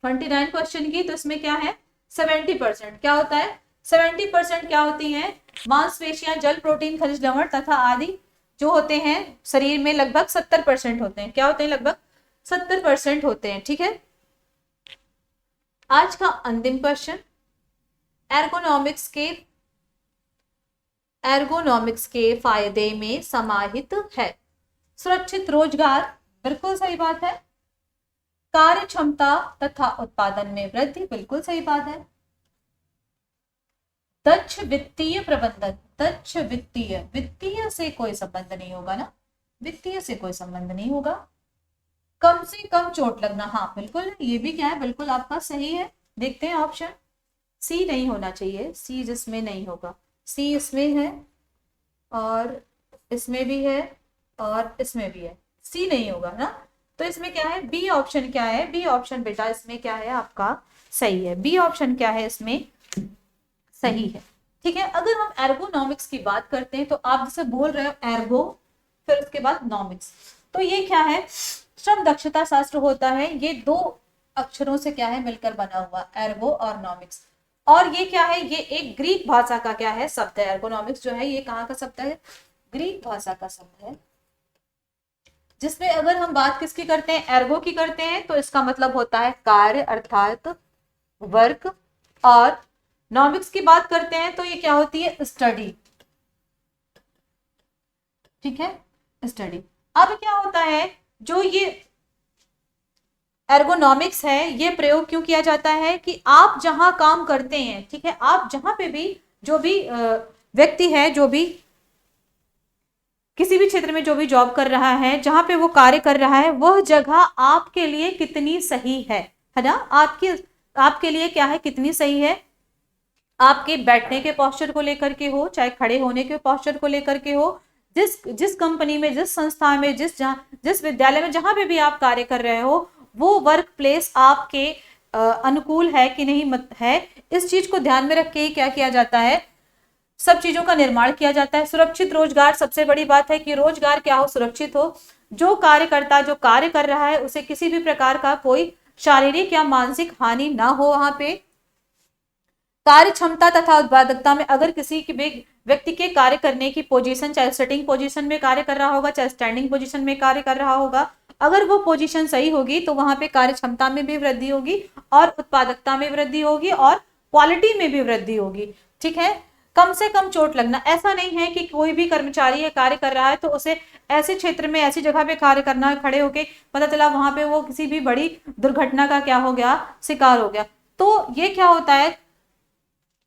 29 क्वेश्चन की, तो इसमें क्या है, 70%। क्या होता है? 70% क्या होती है? मांसपेशियां जल, प्रोटीन, खनिज लवण तथा आदि जो होते हैं शरीर में लगभग 70% होते हैं। क्या होते हैं? लगभग 70% होते हैं। ठीक है, आज का अंतिम क्वेश्चन एर्गोनॉमिक्स के फायदे में समाहित है। सुरक्षित रोजगार, बिल्कुल सही बात है। कार्य क्षमता तथा उत्पादन में वृद्धि, बिल्कुल सही बात है। दक्ष वित्तीय प्रबंधन, दक्ष वित्तीय से कोई संबंध नहीं होगा ना, वित्तीय से कोई संबंध नहीं होगा। कम से कम चोट लगना, हाँ बिल्कुल, ये भी क्या है, बिल्कुल आपका सही है। देखते हैं ऑप्शन सी नहीं होना चाहिए, सी जिसमें नहीं होगा, सी इसमें है और इसमें भी है और इसमें भी है, सी नहीं होगा ना। तो इसमें क्या है, बी ऑप्शन क्या है, बी ऑप्शन बेटा इसमें क्या है आपका सही है, बी ऑप्शन क्या है इसमें सही है। ठीक है, अगर हम एर्गोनॉमिक्स की बात करते हैं तो आप जैसे बोल रहे हो एर्गो, फिर उसके बाद नॉमिक्स, तो ये क्या है, श्रम दक्षता शास्त्र होता है। ये दो अक्षरों से क्या है, मिलकर बना हुआ, एर्गो और नॉमिक्स। और ये क्या है, ये एक ग्रीक भाषा का क्या है, शब्द है। एर्गोनॉमिक्स जो है ये कहाँ का शब्द है, ग्रीक भाषा का शब्द है, जिसमें अगर हम बात किसकी करते हैं, एर्गो की करते हैं, तो इसका मतलब होता है कार्य अर्थात वर्क, और नॉमिक्स की बात करते हैं तो ये क्या होती है, स्टडी। ठीक है, स्टडी। अब क्या होता है, जो ये एर्गोनॉमिक्स है, ये प्रयोग क्यों किया जाता है कि आप जहां काम करते हैं, ठीक है, आप जहां पे भी जो भी व्यक्ति है, जो भी किसी भी क्षेत्र में जो भी जॉब कर रहा है, जहां पे वो कार्य कर रहा है, वह जगह आपके लिए कितनी सही है ना, आपके लिए क्या है, कितनी सही है। आपके बैठने के पोस्चर को लेकर के हो, चाहे खड़े होने के पोस्चर को लेकर के हो, जिस कंपनी में, जिस संस्था में, जिस विद्यालय में, जहां पे भी आप कार्य कर रहे हो, वो वर्क प्लेस आपके अनुकूल है कि नहीं मत है, इस चीज को ध्यान में रख के ही क्या किया जाता है, सब चीजों का निर्माण किया जाता है। सुरक्षित रोजगार, सबसे बड़ी बात है कि रोजगार क्या हो, सुरक्षित हो। जो कार्यकर्ता जो कार्य कर रहा है उसे किसी भी प्रकार का कोई शारीरिक या मानसिक हानि ना हो। वहां पे कार्य क्षमता तथा उत्पादकता में, अगर किसी की भी व्यक्ति के कार्य करने की पोजीशन, चाहे सिटिंग पोजीशन में कार्य कर रहा होगा, चाहे स्टैंडिंग पोजीशन में कार्य कर रहा होगा, अगर वो पोजीशन सही होगी तो वहां पे कार्य क्षमता में भी वृद्धि होगी और उत्पादकता में वृद्धि होगी और क्वालिटी में भी वृद्धि होगी। ठीक है, कम से कम चोट लगना, ऐसा नहीं है कि कोई भी कर्मचारी कार्य कर रहा है तो उसे ऐसे क्षेत्र में, ऐसी जगह पे कार्य करना है, खड़े होके पता चला वहां पे वो किसी भी बड़ी दुर्घटना का क्या हो गया, शिकार हो गया। तो ये क्या होता है,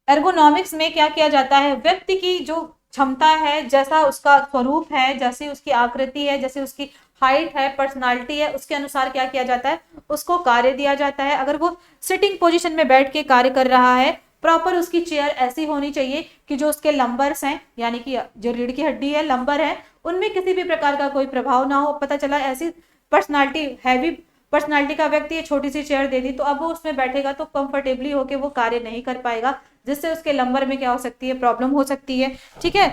एर्गोनॉमिक्स में क्या किया जाता है, व्यक्ति की जो क्षमता है, जैसा उसका स्वरूप है, जैसी उसकी आकृति है, जैसे उसकी हाइट है, पर्सनालिटी है, उसके अनुसार क्या किया जाता है, उसको कार्य दिया जाता है। अगर वो सिटिंग पोजीशन में बैठ के कार्य कर रहा है, प्रॉपर उसकी चेयर ऐसी होनी चाहिए कि जो उसके लंबर्स हैं, यानी कि जो रीढ़ की हड्डी है, लंबर है, उनमें किसी भी प्रकार का कोई प्रभाव ना हो। पता चला ऐसी पर्सनालिटी, हैवी पर्सनालिटी का व्यक्ति छोटी सी चेयर दे दी तो अब वो उसमें बैठेगा तो कंफर्टेबली होके वो कार्य नहीं कर पाएगा, जिससे उसके लंबर में क्या हो सकती है, प्रॉब्लम हो सकती है। ठीक है,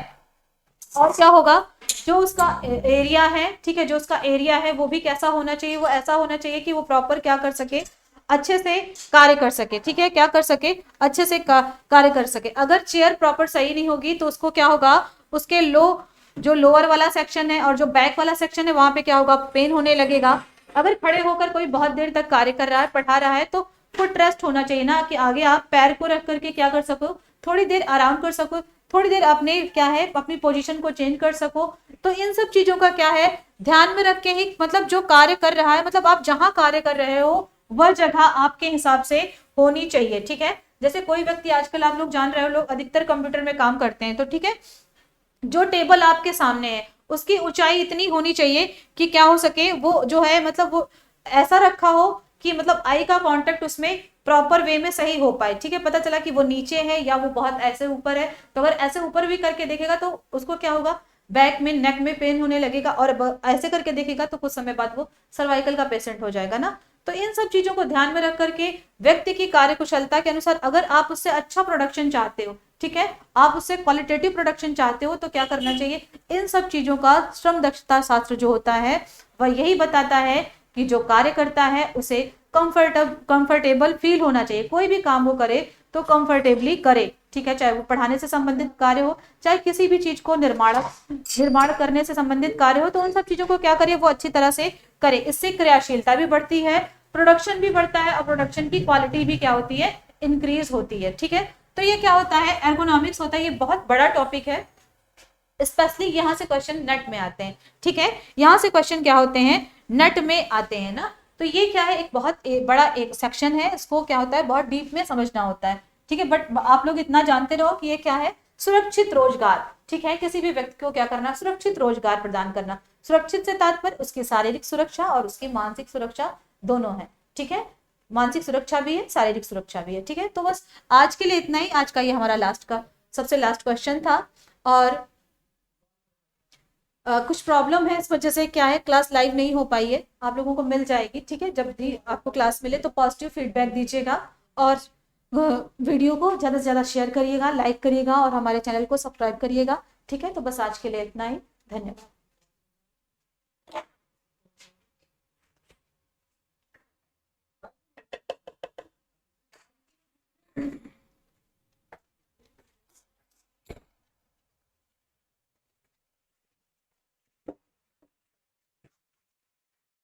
और क्या होगा, जो उसका एरिया है, ठीक है, जो उसका एरिया है वो भी कैसा होना चाहिए, वो ऐसा होना चाहिए कि वो प्रॉपर क्या कर सके, अच्छे से कार्य कर सके। ठीक है, क्या कर सके, अच्छे से कार्य कर सके। अगर चेयर प्रॉपर सही नहीं होगी तो उसको क्या होगा, उसके जो लोअर वाला सेक्शन है और जो बैक वाला सेक्शन है, वहां पे क्या होगा, पेन होने लगेगा। अगर खड़े होकर कोई बहुत देर तक कार्य कर रहा है, पढ़ा रहा है, तो फुट रेस्ट होना चाहिए ना, कि आगे आप पैर को रख करके क्या कर सको, थोड़ी देर आराम कर सको, थोड़ी देर अपने क्या है, अपनी पोजीशन को चेंज कर सको। तो इन सब चीजों का क्या है, ध्यान में रख के ही, मतलब जो कार्य कर रहा है, मतलब आप जहां कार्य कर रहे हो वह जगह आपके हिसाब से होनी चाहिए। ठीक है, जैसे कोई व्यक्ति, आजकल आप लोग जान रहे हो, लोग अधिकतर कंप्यूटर में काम करते हैं, तो ठीक है, जो टेबल आपके सामने है उसकी ऊंचाई इतनी होनी चाहिए कि क्या हो सके, वो जो है मतलब वो ऐसा रखा हो कि मतलब आई का कांटेक्ट उसमें प्रॉपर वे में सही हो पाए। ठीक है, पता चला कि वो नीचे है या वो बहुत ऐसे ऊपर है, तो अगर ऐसे ऊपर भी करके देखेगा तो उसको क्या होगा, बैक में नेक में पेन होने लगेगा, और ऐसे करके देखेगा तो कुछ समय बाद वो सर्वाइकल का पेशेंट हो जाएगा ना। तो इन सब चीजों को ध्यान में रख करके व्यक्ति की कार्यकुशलता के अनुसार अगर आप उससे अच्छा प्रोडक्शन चाहते हो, ठीक है, आप उससे क्वालिटेटिव प्रोडक्शन चाहते हो, तो क्या करना चाहिए, इन सब चीजों का श्रम दक्षता शास्त्र जो होता है वह यही बताता है कि जो कार्य करता है उसे कंफर्टेबल फील होना चाहिए। कोई भी काम वो करे तो कंफर्टेबली करे, ठीक है, चाहे वो पढ़ाने से संबंधित कार्य हो, चाहे किसी भी चीज को निर्माण करने से संबंधित कार्य हो, तो उन सब चीजों को क्या करे, वो अच्छी तरह से करे। इससे क्रियाशीलता भी बढ़ती है, प्रोडक्शन भी बढ़ता है, और प्रोडक्शन की क्वालिटी भी क्या होती है, इंक्रीज होती है। ठीक है, तो ये क्या होता है, एर्गोनॉमिक्स होता है। ये बहुत बड़ा टॉपिक है, स्पेशली यहाँ से क्वेश्चन नेट में आते हैं। ठीक है, यहाँ से क्वेश्चन क्या होते हैं, नेट में आते हैं ना। तो ये क्या है, एक बहुत बड़ा एक सेक्शन है, इसको क्या होता है बहुत डीप में समझना होता है। ठीक है, बट आप लोग इतना जानते रहो कि ये क्या है, सुरक्षित रोजगार। ठीक है, किसी भी व्यक्ति को क्या करना, सुरक्षित रोजगार प्रदान करना। सुरक्षित से तात्पर्य उसकी शारीरिक सुरक्षा और उसकी मानसिक सुरक्षा दोनों है। ठीक है, मानसिक सुरक्षा भी है, शारीरिक सुरक्षा भी है। ठीक है, तो बस आज के लिए इतना ही। आज का ये हमारा सबसे लास्ट क्वेश्चन था, और कुछ प्रॉब्लम है इस वजह से क्या है, क्लास लाइव नहीं हो पाई है। आप लोगों को मिल जाएगी। ठीक है, जब भी आपको क्लास मिले तो पॉजिटिव फीडबैक दीजिएगा, और वीडियो को ज़्यादा से ज़्यादा शेयर करिएगा, लाइक करिएगा, और हमारे चैनल को सब्सक्राइब करिएगा। ठीक है, तो बस आज के लिए इतना ही। धन्यवाद।